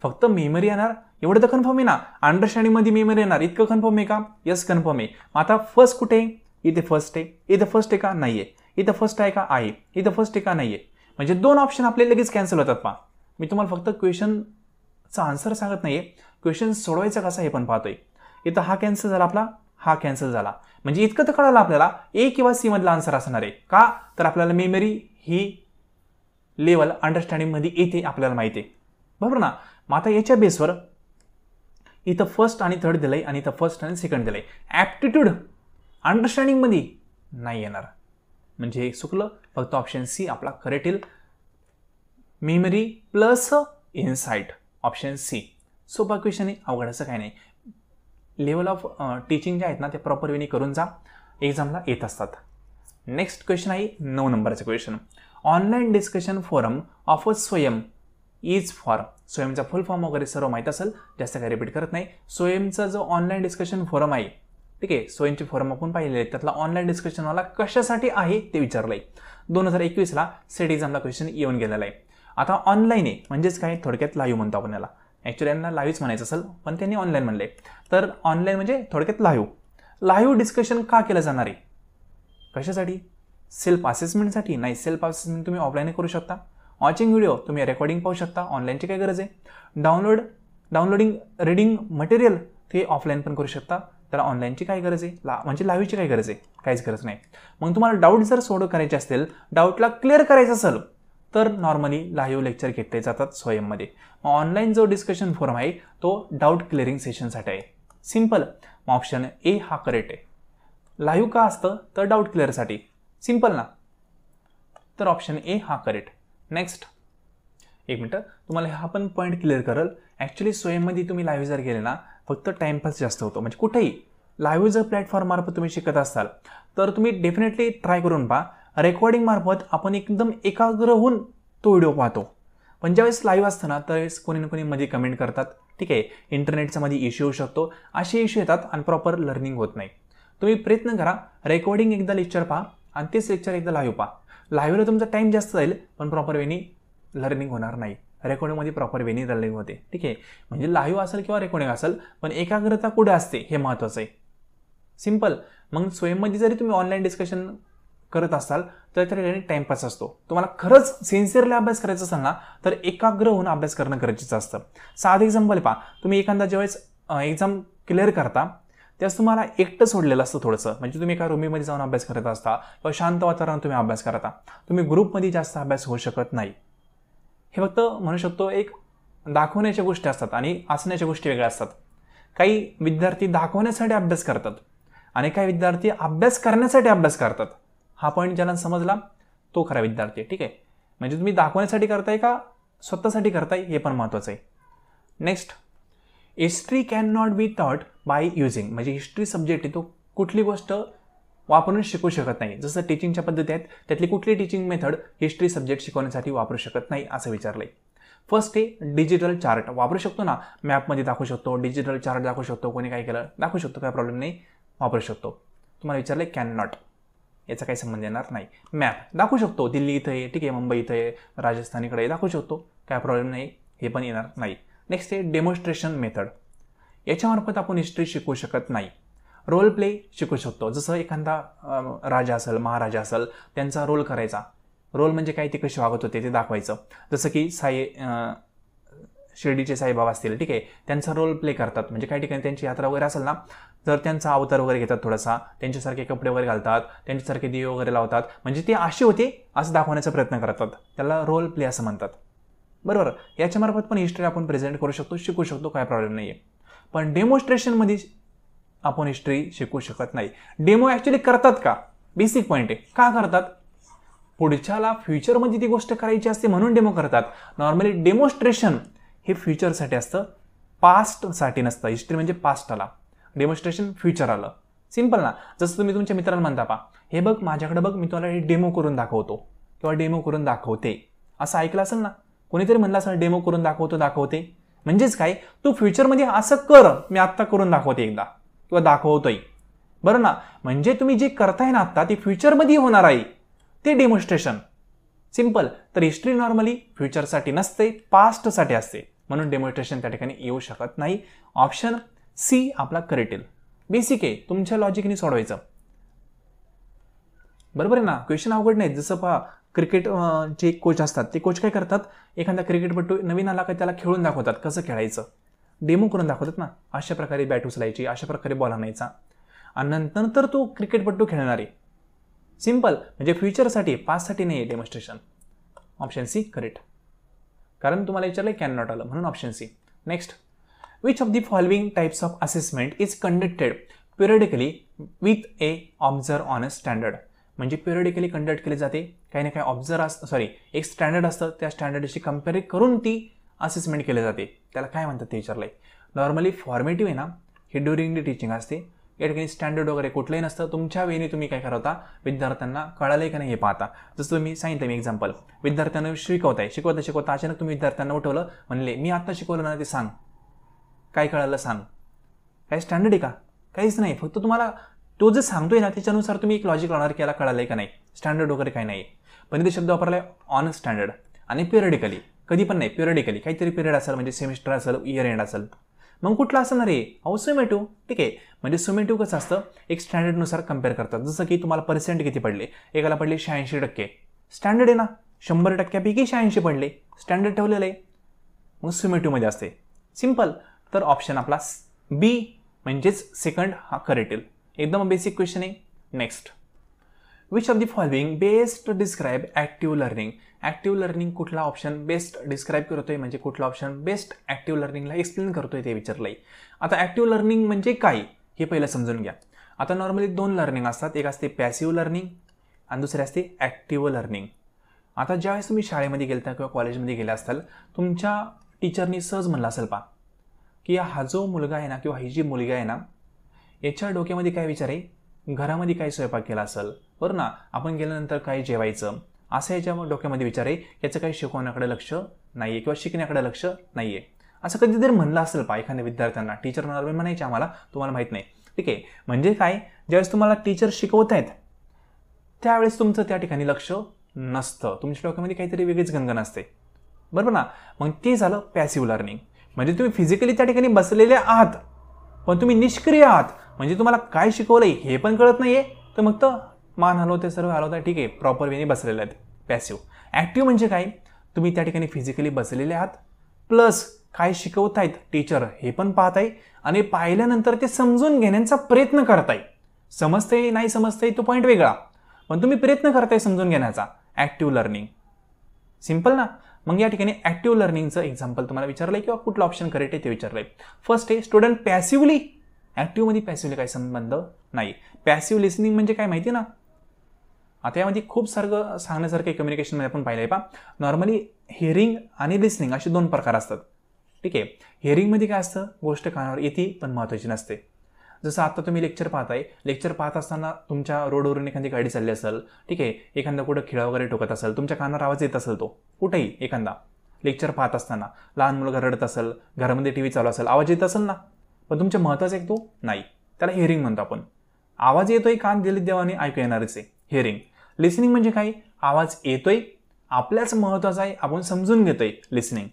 फक्त मेमरी येणार एवढं तर कन्फर्म आहे ना, अंडरस्टँडिंगमध्ये मेमरी येणार इतकं कन्फर्म आहे का, यस कन्फर्म आहे. आता फर्स्ट कुठे आहे, इथे फर्स्ट आहे, इथं फर्स्ट आहे का, नाहीये, इथं फर्स्ट आहे का, आहे, इथं फर्स्ट आहे का, नाहीये, म्हणजे 2 ऑप्शन आपले लगेच कॅन्सल होतात. पहा मी तुम्हाला फक्त क्वेश्चनचा आन्सर सांगत नाहीये, क्वेश्चन सोडवायचा कसा हे पण पाहतोय. इथं हा कॅन्सल झाला आपला, हा कॅन्सल झाला, म्हणजे इतकं तर कळालं आपल्याला ए किंवा सी मधला आन्सर असणार आहे का, तर आपल्याला मेमरी ही लेवल अंडरस्टँडिंगमध्ये येते आपल्याला माहिती आहे, बरोबर ना. मग आता याच्या बेसवर इथं फर्स्ट आणि थर्ड दिलंय आणि इथं फर्स्ट आणि सेकंड दिलंय. ॲप्टिट्यूड अंडरस्टँडिंगमध्ये नाही येणार, म्हणजे चुकलं, फक्त ऑप्शन सी आपला करेक्ट येईल. Memory plus insight, option C. सोपा क्वेश्चन आहे, अवघड असं काही नाही. लेवल ऑफ टीचिंग जे आहेत ना ते प्रॉपर वेनी करून जा, एक्झामला येत असतात. नेक्स्ट क्वेश्चन आहे 9 नंबरचं question. Online discussion forum of स्वयं इज फॉर. स्वयंचा फुल फॉर्म वगैरे सर्व माहीत असेल, जास्त काही रिपीट करत नाही. स्वयंचा जो ऑनलाईन डिस्कशन फोरम आहे, ठीक आहे, स्वयंचे फोरम आपण पाहिलेले आहेत, त्यातला ऑनलाईन डिस्कशनवाला कशासाठी आहे ते विचारलंय. 2021ला सेट एक्झामला क्वेश्चन येऊन गेलेला आहे. आता ऑनलाईन आहे म्हणजेच काय, थोडक्यात लाईव्ह म्हणतो आपण याला, ॲक्च्युली यांना लाईव्हच म्हणायचं असेल पण त्यांनी ऑनलाईन म्हणले, तर ऑनलाईन म्हणजे थोडक्यात लाईव्ह डिस्कशन का केलं जाणार आहे, कशासाठी, सेल्फ असेसमेंटसाठी नाही, सेल्फ असेसमेंट तुम्ही ऑफलाईन करू शकता. वॉचिंग व्हिडिओ तुम्ही रेकॉर्डिंग पाहू शकता, ऑनलाईनची काय गरज आहे. डाउनलोडिंग रीडिंग मटेरियल ते ऑफलाईन पण करू शकता, त्याला ऑनलाईनची काय गरज आहे, म्हणजे लाईव्हची काय गरज आहे, काहीच गरज नाही. मग तुम्हाला डाऊट जर सोडव करायचे असतील, डाऊटला क्लिअर करायचं असेल तर नॉर्मली लाईव्ह लेक्चर घेतले जातात स्वयंमध्ये. मग ऑनलाईन जो डिस्कशन फोरम आहे तो डाऊट क्लिअरिंग सेशनसाठी आहे. सिंपल. मग ऑप्शन ए हा करेक्ट आहे. लाईव्ह का असतं, तर डाऊट क्लिअरसाठी. सिंपल ना, तर ऑप्शन ए हा करेक्ट. नेक्स्ट, एक मिनटं, तुम्हाला हा पण पॉईंट क्लिअर करेल. ॲक्च्युली स्वयंमध्ये तुम्ही लाईव्ह जर गेले ना, फक्त टाइमपास जास्त होतो, म्हणजे कुठेही लाईव्ह जर प्लॅटफॉर्म मार्फत तुम्ही शिकत असाल तर तुम्ही डेफिनेटली ट्राय करून पहा. रेकॉर्डिंग मार्फत आपण एकदम एकाग्र होऊन तो व्हिडिओ पाहतो, पण ज्यावेळेस लाईव्ह असतं ना त्यावेळेस कोणी ना कोणी मध्ये कमेंट करतात, ठीक आहे, इंटरनेटचा मध्ये इश्यू होऊ शकतो, असे इश्यू येतात आणि प्रॉपर लर्निंग होत नाही. तुम्ही प्रयत्न करा, रेकॉर्डिंग एकदा लेक्चर पहा आणि तेच लेक्चर एकदा लाईव्ह पहा. लाईव्हला तुमचा टाईम जास्त जाईल पण प्रॉपर वेनी लर्निंग होणार नाही. रेकॉर्डिंगमध्ये प्रॉपर वेनी लर्निंग होते, ठीक आहे. म्हणजे लाईव्ह असेल किंवा रेकॉर्डिंग असेल पण एकाग्रता कुठे असते हे महत्त्वाचं आहे. सिंपल. मग स्वयंमध्ये जरी तुम्ही ऑनलाईन डिस्कशन करत असाल तर त्या ठिकाणी टाइमपास असतो. तुम्हाला खरंच सिन्सिअरली अभ्यास करायचा असेल ना तर एकाग्र होऊन अभ्यास करणं गरजेचं असतं. साधं एक्झाम्पल पहा, तुम्ही एखादा ज्यावेळेस एक्झाम क्लिअर करता त्यावेळेस तुम्हाला एकटं सोडलेलं असतं थोडंसं, म्हणजे तुम्ही एका रूममध्ये जाऊन अभ्यास करत असता किंवा शांत वातावरणात तुम्ही अभ्यास करता, तुम्ही ग्रुपमध्ये जास्त अभ्यास होऊ शकत नाही. हे फक्त म्हणू शकतो एक दाखवण्याच्या गोष्टी असतात आणि असण्याच्या गोष्टी वेगळ्या असतात. काही विद्यार्थी दाखवण्यासाठी अभ्यास करतात आणि काही विद्यार्थी अभ्यास करण्यासाठी अभ्यास करतात. हा पॉईंट ज्याला समजला तो खरा विद्यार्थी, ठीक आहे. म्हणजे तुम्ही दाखवण्यासाठी करताय का स्वतःसाठी करताय हे पण महत्त्वाचं आहे. Next, history can not be taught by using, म्हणजे हिस्ट्री सब्जेक्ट आहे तो कुठली गोष्ट वापरून शिकू शकत नाही. जसं टीचिंगच्या पद्धती आहेत त्यातली कुठली टीचिंग मेथड हिस्ट्री सब्जेक्ट शिकवण्यासाठी वापरू शकत नाही असं विचारलंय. फर्स्ट आहे डिजिटल चार्ट. वापरू शकतो ना, मॅपमध्ये दाखवू शकतो, डिजिटल चार्ट दाखवू शकतो, कोणी काय केलं दाखवू शकतो, काय प्रॉब्लेम नाही, वापरू शकतो. तुम्हाला विचारलंय कॅन नॉट, याचा काही संबंध येणार नाही. मॅप दाखवू शकतो, दिल्ली इथं आहे, ठीक आहे, मुंबई इथं आहे, राजस्थानीकडे दाखवू शकतो, काय प्रॉब्लेम नाही, हे पण येणार नाही. नेक्स्ट आहे डेमॉन्स्ट्रेशन मेथड. याच्यामार्फत आपण हिस्ट्री शिकवू शकत नाही. रोल प्ले शिकू शकतो. जसं एखादा राजा असेल, महाराजा असेल, त्यांचा रोल करायचा. रोल म्हणजे काय, ते कसे वागत होते ते दाखवायचं. जसं की शिर्डीचे साईबाबा असतील, ठीक आहे, त्यांचा रोल प्ले करतात. म्हणजे काही ठिकाणी त्यांची यात्रा वगैरे असेल ना, तर त्यांचा अवतार वगैरे घेतात, थोडासा त्यांच्यासारखे कपडे वगैरे घालतात, त्यांच्यासारखे दिवे वगैरे लावतात, म्हणजे ते असे होते असं दाखवण्याचा प्रयत्न करतात. त्याला रोल प्ले असं म्हणतात. बरोबर. याच्यामार्फत पण हिस्ट्री आपण प्रेझेंट करू शकतो, शिकू शकतो, काय प्रॉब्लेम नाही आहे. पण डेमॉन्स्ट्रेशनमध्ये आपण हिस्ट्री शिकू शकत नाही. डेमो ॲक्च्युली करतात का, बेसिक पॉईंट आहे, का करतात? पुढच्याला फ्युचरमध्ये ती गोष्ट करायची असते म्हणून डेमो करतात. नॉर्मली डेमॉन्स्ट्रेशन हे फ्युचरसाठी असतं, पास्टसाठी नसतं. हिस्ट्री म्हणजे पास्ट आला, डेमॉन्स्ट्रेशन फ्युचर आलं. सिम्पल ना. जसं तुम्ही तुमच्या मित्राला म्हणता, पा हे बघ माझ्याकडे बघ, मी तुला हे डेमो करून दाखवतो किंवा डेमो करून दाखवते, असं ऐकलं असेल ना. कोणीतरी म्हणलं असेल डेमो करून दाखवते, म्हणजेच काय, तू फ्युचरमध्ये असं कर, मी आत्ता करून दाखवते एकदा किंवा दाखवतोय. बरं ना. म्हणजे तुम्ही जे करताय ना आत्ता, ते फ्युचरमध्ये होणार आहे, ते डेमॉन्स्ट्रेशन. सिम्पल. तर हिस्ट्री नॉर्मली फ्युचरसाठी नसते, पास्टसाठी असते, म्हणून डेमॉन्स्ट्रेशन त्या ठिकाणी येऊ शकत नाही. ऑप्शन सी आपला करेक्ट येईल. बेसिक आहे, तुमच्या लॉजिकने सोडवायचं. बरोबर आहे ना. क्वेश्चन अवघड नाही. जसं पहा, क्रिकेट जे कोच असतात, ते कोच काय करतात, एखादा क्रिकेटपटू नवीन आला का त्याला खेळून दाखवतात, कसं खेळायचं, डेमो करून दाखवतात ना. अशा प्रकारे बॅट उचलायची, अशा प्रकारे बॉल आणायचा, आणि नंतर तो क्रिकेटपटू खेळणार आहे. सिम्पल. म्हणजे फ्युचरसाठी, पास्टसाठी नाही आहे डेमॉन्स्ट्रेशन. Option C correct. कारण तुम्हाला विचारलं कॅन नॉट आलं, म्हणून option C. Next. Which of the following types of assessment is conducted periodically with a observe on a standard. म्हणजे पिरियडिकली कंडक्ट केली जाते, काही ना काही एक स्टँडर्ड असतं, त्या स्टँडर्डशी कम्पेअर करून ती असेसमेंट केली जाते. त्याला काय म्हणतात ते विचारलंय. नॉर्मली फॉर्मेटिव्ह आहे ना, हे ड्युरिंग द टीचिंग असते. या ठिकाणी स्टँडर्ड वगैरे कुठलंही नसतं. तुमच्या वेळी तुम्ही काय करता, विद्यार्थ्यांना कळालंय का नाही हे पाहता. जसं तुम्ही सांगितलं, मी एक्झाम्पल, विद्यार्थ्यांना शिकवता अचानक तुम्ही विद्यार्थ्यांना उठवलं, म्हणले मी आता शिकवलं ना, ते सांग काय कळालं, सांग. काय स्टँडर्ड आहे का, काहीच नाही. फक्त तुम्हाला तो जे सांगतोय ना, त्याच्यानुसार तुम्ही एक लॉजिक लावणार की याला कळालंय का नाही. स्टँडर्ड वगैरे काही नाही. पण इथे शब्द वापरलाय ऑन स्टँडर्ड आणि पिरियडिकली. कधी पण नाही, पिरियडिकली काहीतरी पिरियड असेल, म्हणजे सेमिस्टर असेल, इयर एंड असेल. मग कुठला असणार रे, सुमेटिव्ह. ठीक आहे. म्हणजे सुमेटिव्ह कसं असतं, एक स्टँडर्डनुसार कम्पेअर करतात. जसं की तुम्हाला पर्सेंट किती पडले, एकाला पडले 86%, स्टँडर्ड आहे ना, 100%पैकी 86 पडले, स्टँडर्ड ठेवलेलं आहे, मग सुमेटिव्हमध्ये असते. सिम्पल. तर ऑप्शन आपला बी म्हणजेच सेकंड हा करेक्ट येईल. एकदम बेसिक क्वेश्चन आहे. Next. Which of the following best describe active learning. Active learning कुठला ऑप्शन बेस्ट डिस्क्राईब करतोय, म्हणजे कुठला ऑप्शन बेस्ट ॲक्टिव्ह लर्निंगला एक्सप्लेन करतोय ते विचारलंय. आता ॲक्टिव्ह लर्निंग म्हणजे काय हे पहिलं समजून घ्या. आता नॉर्मली 2 लर्निंग असतात, एक असते पॅसिव्ह लर्निंग आणि दुसरे असते ॲक्टिव्ह लर्निंग. आता ज्यावेळेस तुम्ही शाळेमध्ये गेलता किंवा कॉलेजमध्ये गेला असाल, तुमच्या टीचरनी सहज म्हणलं असेल पा की हा जो मुलगा आहे ना, किंवा ही जी मुलगी आहे ना, याच्या डोक्यामध्ये काय विचार आहे, घरामध्ये काय स्वयंपाक केला असेल, बरं ना, आपण गेल्यानंतर काय जेवायचं, असं याच्या डोक्यामध्ये विचार आहे. याचं काही शिकवण्याकडे लक्ष नाही आहे किंवा शिकण्याकडे लक्ष नाही आहे, असं कधीतरी म्हणलं असेल पा एखाद्या विद्यार्थ्यांना. टीचर नॉर्मल म्हणायचे आम्हाला, तुम्हाला माहीत नाही. ठीक आहे. म्हणजे काय, ज्यावेळेस तुम्हाला टीचर शिकवत आहेत त्यावेळेस तुमचं त्या ठिकाणी लक्ष नसतं, तुमच्या डोक्यामध्ये काहीतरी वेगळीच गणगण असते. बरोबर ना. मग ते झालं पॅसिव्ह लर्निंग. म्हणजे तुम्ही फिजिकली त्या ठिकाणी बसलेले आहात, पण तुम्ही निष्क्रिय आहात. म्हणजे तुम्हाला काय शिकवलंय हे पण कळत नाहीये, तर मग तर मान हलवते, सर्व हलवताय, ठीक आहे, प्रॉपर वेने बसलेले आहेत. पॅसिव्ह. ॲक्टिव्ह म्हणजे काय, तुम्ही त्या ठिकाणी फिजिकली बसलेले आहात, प्लस काय शिकवतायत टीचर हे पण पाहताय, आणि पाहिल्यानंतर ते समजून घेण्याचा प्रयत्न करताय. समजतंय नाही समजतंय तो पॉईंट वेगळा, पण तुम्ही प्रयत्न करताय समजून घेण्याचा. Active learning. सिम्पल ना. मग या ठिकाणी ॲक्टिव्ह लर्निंगचं एक्झाम्पल तुम्हाला विचारलंय किंवा कुठलं ऑप्शन करेक्ट आहे ते विचारलंय. फर्स्ट आहे स्टुडंट पॅसिव्हली. ॲक्टिव्हमध्ये पॅसिव्हली काही संबंध नाही. पॅसिव्ह लिसनिंग म्हणजे काय माहिती ना. आता यामध्ये खूप सारखं सांगण्यासारखं कम्युनिकेशनमध्ये आपण पाहिलंय पा. नॉर्मली हिअरिंग आणि लिसनिंग असे 2 प्रकार असतात. ठीक आहे. हिअरिंगमध्ये काय असतं, गोष्ट कानावर येते पण महत्त्वाची नसते. जसं आता तुम्ही लेक्चर पाहताय, लेक्चर पाहत असताना तुमच्या रोडवरून एखादी गाडी चालली असेल, ठीक आहे, एखादा कुठं खिळा वगैरे ठोकत असेल, तुमच्या कानावर आवाज येत असेल, तो कुठेही एखादा लेक्चर पाहत असताना लहान मुलगा रडत असेल, घरामध्ये टीव्ही चालू असेल, आवाज येत असेल ना, पण तुमच्या महत्त्वाचा एक तो नाही, त्याला हिअरिंग म्हणतो आपण. आवाज येतोय, कान दिले देवाने ऐकू येणारच आहे, हिअरिंग. लिसनिंग म्हणजे काय, आवाज येतोय, आपल्याच महत्त्वाचा आहे, आपण समजून घेतोय, लिसनिंग.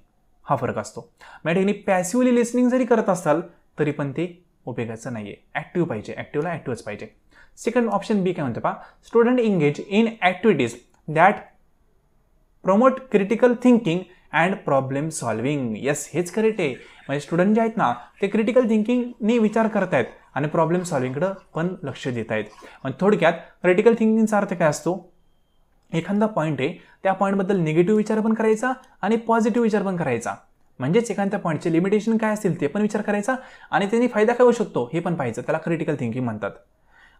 हा फरक असतो. मग या ठिकाणी पॅसिव्हली लिसनिंग जरी करत असाल तरी पण ते उपयोगाचं नाही आहे. ॲक्टिव्ह पाहिजे, ॲक्टिव्हला ॲक्टिव्हच पाहिजे. सेकंड ऑप्शन बी काय म्हणते पहा, student engage in activities that promote critical thinking and problem solving. Yes, हेच करेक्ट आहे. म्हणजे स्टुडंट जे आहेत ना ते क्रिटिकल थिंकिंगने विचार करतायत आणि प्रॉब्लेम सॉल्विंगकडं पण लक्ष देत आहेत. म्हणजे थोडक्यात क्रिटिकल थिंकिंगचा अर्थ काय असतो, एखादा पॉईंट आहे त्या पॉईंटबद्दल निगेटिव्ह विचार पण करायचा आणि पॉझिटिव्ह विचार पण करायचा. म्हणजेच एखाद्या पॉईंटचे लिमिटेशन काय असतील ते पण विचार करायचा आणि त्यांनी फायदा काय होऊ शकतो हे पण पाहायचं. त्याला क्रिटिकल थिंकिंग म्हणतात.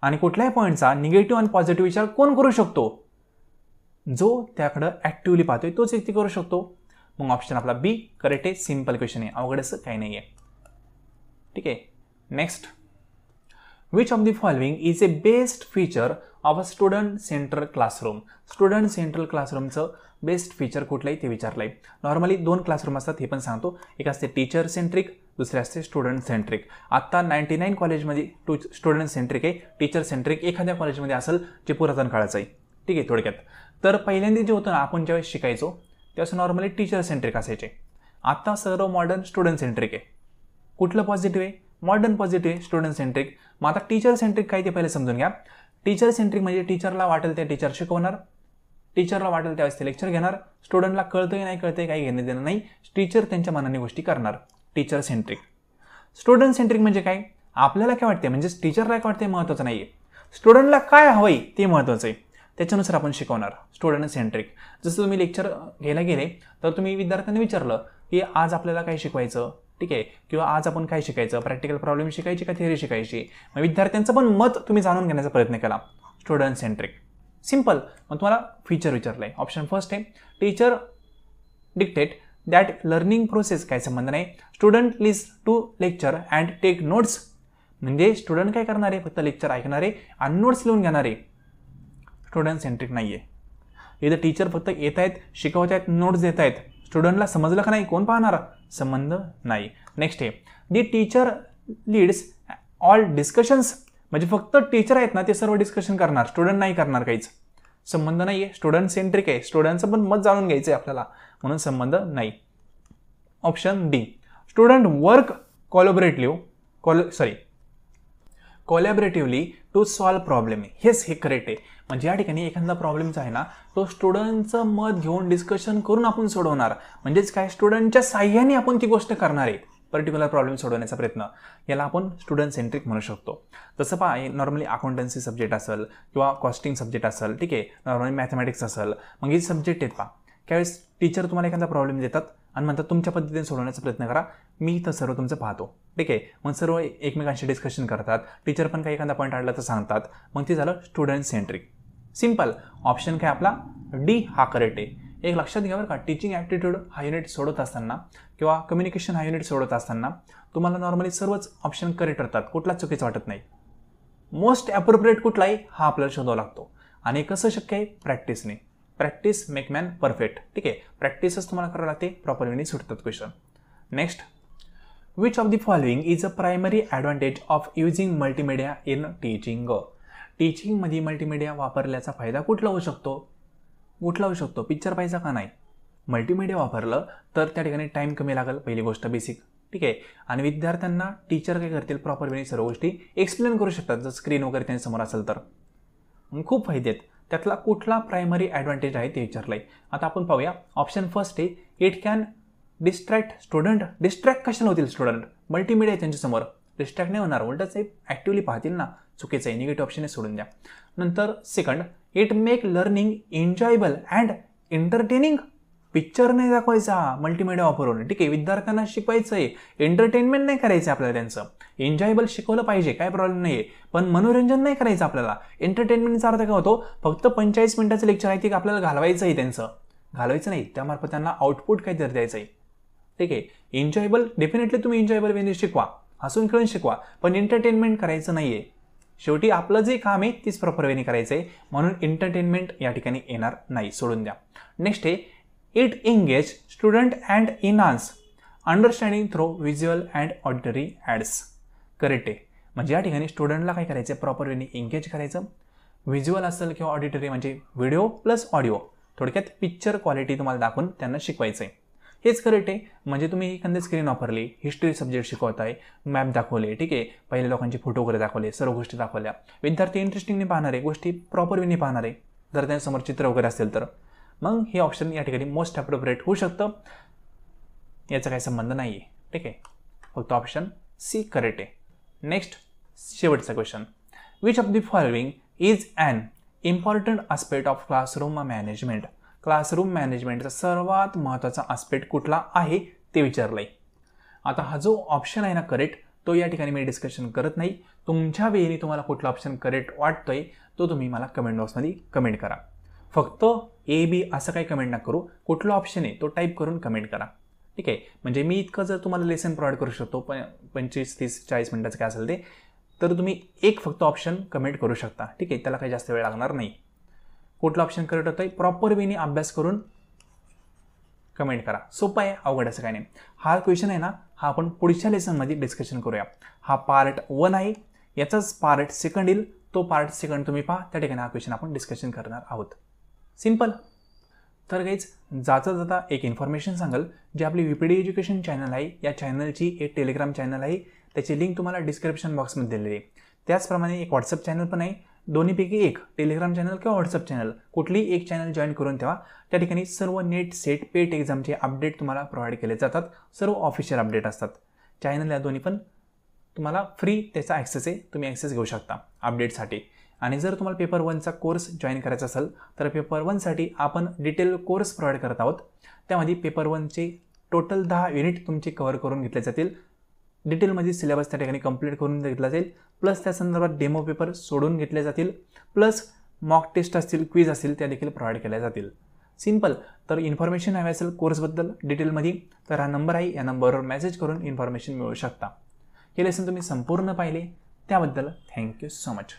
आणि कुठल्याही पॉईंटचा निगेटिव्ह आणि पॉझिटिव्ह विचार कोण करू शकतो, जो त्याकडं ॲक्टिव्हली पाहतोय तोच व्यक्ती करू शकतो. मग ऑप्शन आपला बी करेक्ट आहे. सिम्पल क्वेश्चन आहे, अवघड असं काही नाही आहे. ठीक आहे. Next, which of the following is a best feature of a student central classroom. Student central क्लासरूमचं बेस्ट फीचर कुठलं आहे ते विचारलं आहे. नॉर्मली 2 क्लासरूम असतात हे पण सांगतो. एक असते टीचर सेंट्रिक, दुसरे असते स्टुडंट सेंट्रिक. आत्ता 99 कॉलेजमध्ये स्टुडंट सेंट्रिक आहे, टीचर सेंट्रिक एखाद्या कॉलेजमध्ये असेल जे पुरातन काळाचं आहे. ठीक आहे. थोडक्यात तर पहिल्यांदा जे होतं ना आपण ज्यावेळेस शिकायचो त्यावेळेस नॉर्मली टीचर सेंट्रिक असायचे. आता सर्व मॉडर्न स्टुडंट सेंट्रिक आहे. कुठलं पॉझिटिव्ह आहे, मॉडर्न पॉझिटिव्ह आहे, स्टुडंट सेंट्रिक. मग आता टीचर सेंट्रिक काय ते पहिले समजून घ्या. टीचर सेंट्रिक म्हणजे टीचरला वाटेल ते टीचर शिकवणार, टीचरला वाटेल त्यावेळेस ते लेक्चर घेणार, स्टुडंटला कळतंय नाही कळतंय काही घेणं देणं नाही, टीचर त्यांच्या मनाने गोष्टी करणार. Teacher centric. स्टुडंट सेंट्रिक म्हणजे काय, आपल्याला काय वाटते म्हणजे टीचरला काय वाटते महत्त्वाचं नाही आहे, स्टुडंटला काय हवंय ते महत्त्वाचं आहे, त्याच्यानुसार आपण शिकवणार. Student centric. जसं तुम्ही लेक्चर घ्यायला गेले तर तुम्ही विद्यार्थ्यांना विचारलं की आज आपल्याला काय शिकवायचं, ठीक आहे, किंवा आज आपण काय शिकायचं, प्रॅक्टिकल प्रॉब्लेम शिकायची का थिअरी शिकायची, मग विद्यार्थ्यांचं पण मत तुम्ही जाणून घेण्याचा प्रयत्न केला. Student centric. सिम्पल. मग तुम्हाला फीचर विचारलं आहे. ऑप्शन फर्स्ट आहे teacher dictate that learning process. काय संबंध नाही. Student list to lecture and take notes. म्हणजे स्टुडंट काय करणार आहे, फक्त लेक्चर ऐकणारे आणि नोट्स लिहून घेणारे. स्टुडंट सेंट्रिक नाही आहे. इथं टीचर फक्त येत आहेत, शिकवत आहेत, नोट्स देत आहेत, स्टुडंटला समजलं का नाही कोण पाहणार, संबंध नाही. नेक्स्ट आहे दी टीचर लीड्स ऑल डिस्कशन्स. म्हणजे फक्त टीचर आहेत ना ते सर्व डिस्कशन करणार, स्टुडंट नाही करणार, काहीच संबंध नाही आहे. स्टुडंट सेंट्रिक आहे, स्टुडंटचं पण मत जाणून घ्यायचं आहे आपल्याला, म्हणून संबंध नाही. Option D student work collaboratively to solve problem. हेच हे करेक्ट आहे. म्हणजे या ठिकाणी एखादा प्रॉब्लेमचा आहे ना तो स्टुडंटचं मत घेऊन डिस्कशन करून आपण सोडवणार. म्हणजेच काय, स्टुडंटच्या साह्याने आपण ती गोष्ट करणार आहे, पर्टिक्युलर प्रॉब्लेम सोडवण्याचा प्रयत्न. याला आपण स्टुडंट सेंट्रिक म्हणू शकतो. तसं पहा नॉर्मली अकाउंटन्सी सब्जेक्ट असेल किंवा कॉस्टिंग सब्जेक्ट असेल, ठीक आहे, नॉर्मली मॅथमॅटिक्स असेल, मग हे सब्जेक्ट आहेत पहा. त्यावेळेस टीचर तुम्हाला एखादा प्रॉब्लेम देतात आणि म्हणतात तुमच्या पद्धतीने सोडवण्याचा प्रयत्न करा, मी तर सर्व तुमचं पाहतो, ठीक आहे. मग सर्व एकमेकांशी डिस्कशन करतात, टीचर पण काही एखादा पॉईंट आला तर सांगतात, मग ते झालं स्टुडंट सेंट्रिक. सिम्पल. ऑप्शन काय आपला डी हा करेक्ट आहे. एक लक्षात घ्या बरं का, टीचिंग ॲप्टिट्यूड हा युनिट सोडत असताना किंवा कम्युनिकेशन हा युनिट सोडत असताना तुम्हाला नॉर्मली सर्वच ऑप्शन करेक्ट ठरतात, कुठलाच चुकीचं वाटत नाही. मोस्ट ॲप्रोप्रिएट कुठला आहे हा आपल्याला शोधावा लागतो. आणि कसं शक्य आहे, प्रॅक्टिसने. Practice make man perfect. ठीक आहे, प्रॅक्टिसच तुम्हाला करावं लागते, प्रॉपर वेने सुटतात question. Next, which of the following is a primary advantage of using multimedia in teaching. टीचिंगमध्ये मल्टीमीडिया वापरल्याचा फायदा कुठला होऊ शकतो, पिक्चर पाहिजे का नाही. मल्टीमीडिया वापरलं तर त्या ठिकाणी टाईम कमी लागेल, पहिली गोष्ट बेसिक, ठीक आहे. आणि विद्यार्थ्यांना टीचर काय करतील, प्रॉपर वेने सर्व गोष्टी एक्सप्लेन करू शकतात, जर स्क्रीन वगैरे त्यांच्यासमोर असेल तर. खूप फायदे आहेत. त्यातला कुठला प्रायमरी ॲडव्हान्टेज आहे ते विचारलं आहे. आता आपण पाहूया. ऑप्शन फर्स्ट आहे it can distract student. Distract कशाला होतील स्टुडंट, मल्टीमीडिया आहे त्यांच्यासमोर, डिस्ट्रॅक्ट नाही होणार, उलटच आहे ॲक्टिव्हली पाहतील ना. चुकीचं आहे, निगेटिव्ह ऑप्शन सोडून द्या. नंतर second, it make learning enjoyable and entertaining. Picture नाही दाखवायचा मल्टीमीडिया वापरून, ठीक आहे. विद्यार्थ्यांना शिकवायचं आहे, एंटरटेनमेंट नाही करायचं आपल्याला, त्यांचं एन्जॉयबल शिकवलं पाहिजे, काय प्रॉब्लेम नाही आहे, पण मनोरंजन नाही करायचं आपल्याला. एंटरटेनमेंटचा अर्थ काय होतो, फक्त 45 मिनिटाचं लेक्चर आहे ते आपल्याला घालवायचं आहे, त्यांचं घालवायचं नाही, त्यामार्फत त्यांना आउटपुट काहीतरी द्यायचं आहे, ठीक आहे. एन्जॉयबल डेफिनेटली तुम्ही एन्जॉयबल वेने शिकवा, हसून खेळून शिकवा, पण एंटरटेनमेंट करायचं नाही आहे. शेवटी आपलं जे काम आहे तीच प्रॉपर वेने करायचं आहे, म्हणून एंटरटेनमेंट या ठिकाणी येणार नाही, सोडून द्या. नेक्स्ट आहे it engage student and enhance understanding through visual and auditory ads. Correct आहे. म्हणजे या ठिकाणी स्टुडंटला काय करायचं आहे, प्रॉपर वेने एंगेज करायचं. व्हिज्युअल असेल किंवा ऑडिटरी म्हणजे व्हिडिओ प्लस ऑडिओ, थोडक्यात पिक्चर क्वालिटी तुम्हाला दाखवून त्यांना शिकवायचं आहे. हेच करेक्ट आहे. म्हणजे तुम्ही एखादी स्क्रीन वापरली, हिस्ट्री सब्जेक्ट शिकवत आहे, मॅप दाखवले, ठीक आहे, पहिले लोकांचे फोटो वगैरे दाखवले, सर्व गोष्टी दाखवल्या, विद्यार्थी इंटरेस्टिंगने पाहणार आहे, गोष्टी प्रॉपर वेने पाहणार आहे. जर त्यांच्यासमोर चित्र वगैरे असेल तर मग हे ऑप्शन या ठिकाणी मोस्ट अप्रोप्रिएट होऊ शकतं. याचा काही संबंध नाही आहे. ठीक आहे, फक्त ऑप्शन सी करेक्ट आहे. नेक्स्ट शेवटचा question. Which of the following is an important aspect of classroom management. Classroom मॅनेजमेंटचा सर्वात महत्त्वाचा आस्पेक्ट कुठला आहे ते विचारलं आहे. आता हा जो ऑप्शन आहे ना करेक्ट, तो या ठिकाणी मी डिस्कशन करत नाही. तुमच्या वेळी तुम्हाला कुठला ऑप्शन करेक्ट वाटतोय तो तुम्ही मला कमेंट बॉक्समध्ये कमेंट करा. फक्त ए बी असं काही कमेंट नका करू, कुठला ऑप्शन आहे तो टाईप करून कमेंट करा. ठीक आहे, म्हणजे मी इतकं जर तुम्हाला लेसन प्रोव्हाइड करू शकतो 25, 30, 40 मिनिटाचं काय असेल ते, तर तुम्ही एक फक्त ऑप्शन कमेंट करू शकता. ठीक आहे, त्याला काही जास्त वेळ लागणार नाही. कुठला ऑप्शन करेक्ट होतोय प्रॉपर वेने अभ्यास करून कमेंट करा. सोपं आहे, अवघड असं काही नाही. हा क्वेश्चन आहे ना, हा आपण पुढच्या लेसनमध्ये डिस्कशन करूया. हा पार्ट 1 आहे, याचाच पार्ट 2 येईल. तो पार्ट 2 तुम्ही पहा, त्या ठिकाणी हा क्वेश्चन आपण डिस्कशन करणार आहोत. सिंपल. तर गाईज जाता जाता एक इन्फॉर्मेशन सांगाल, जे आपली VPD एज्युकेशन चॅनल आहे, या चॅनलची एक टेलिग्राम चॅनल आहे, त्याची लिंक तुम्हाला डिस्क्रिप्शन बॉक्समध्ये दिलेली आहे. त्याचप्रमाणे एक व्हॉट्सअप चॅनल पण आहे. दोन्हीपैकी एक टेलिग्राम चॅनल किंवा व्हॉट्सअप चॅनल कुठली एक चॅनल जॉईन करून ठेवा. त्या ठिकाणी सर्व नेट सेट पेट एक्झामचे अपडेट तुम्हाला प्रोव्हाइड केले जातात. सर्व ऑफिशियल अपडेट असतात. चॅनल या दोन्ही पण तुम्हाला फ्री त्याचा ॲक्सेस आहे, तुम्ही ॲक्सेस घेऊ शकता अपडेटसाठी. आणि जर तुम्हाला पेपर 1चा कोर्स जॉईन करायचा असेल तर पेपर 1साठी आपण डिटेल कोर्स प्रोव्हाइड करत आहोत. त्यामध्ये पेपर 1चे टोटल 10 युनिट तुमचे कव्हर करून घेतले जातील. डिटेलमध्ये सिलेबस त्या ठिकाणी कंप्लीट करून घेतला जाईल. प्लस त्या संदर्भात डेमो पेपर सोडून घेतले जातील. प्लस मॉक टेस्ट असतील, क्विज असतील, त्या देखील प्रोव्हाइड केल्या जातील. सिंपल. तर इन्फॉर्मेशन हवी असेल कोर्सबद्दल डिटेलमध्ये तर हा नंबर आहे, या नंबरवर मेसेज करून इन्फॉर्मेशन मिळू शकता. हे लेसन तुम्ही संपूर्ण पाहिले त्याबद्दल थँक्यू सो मच.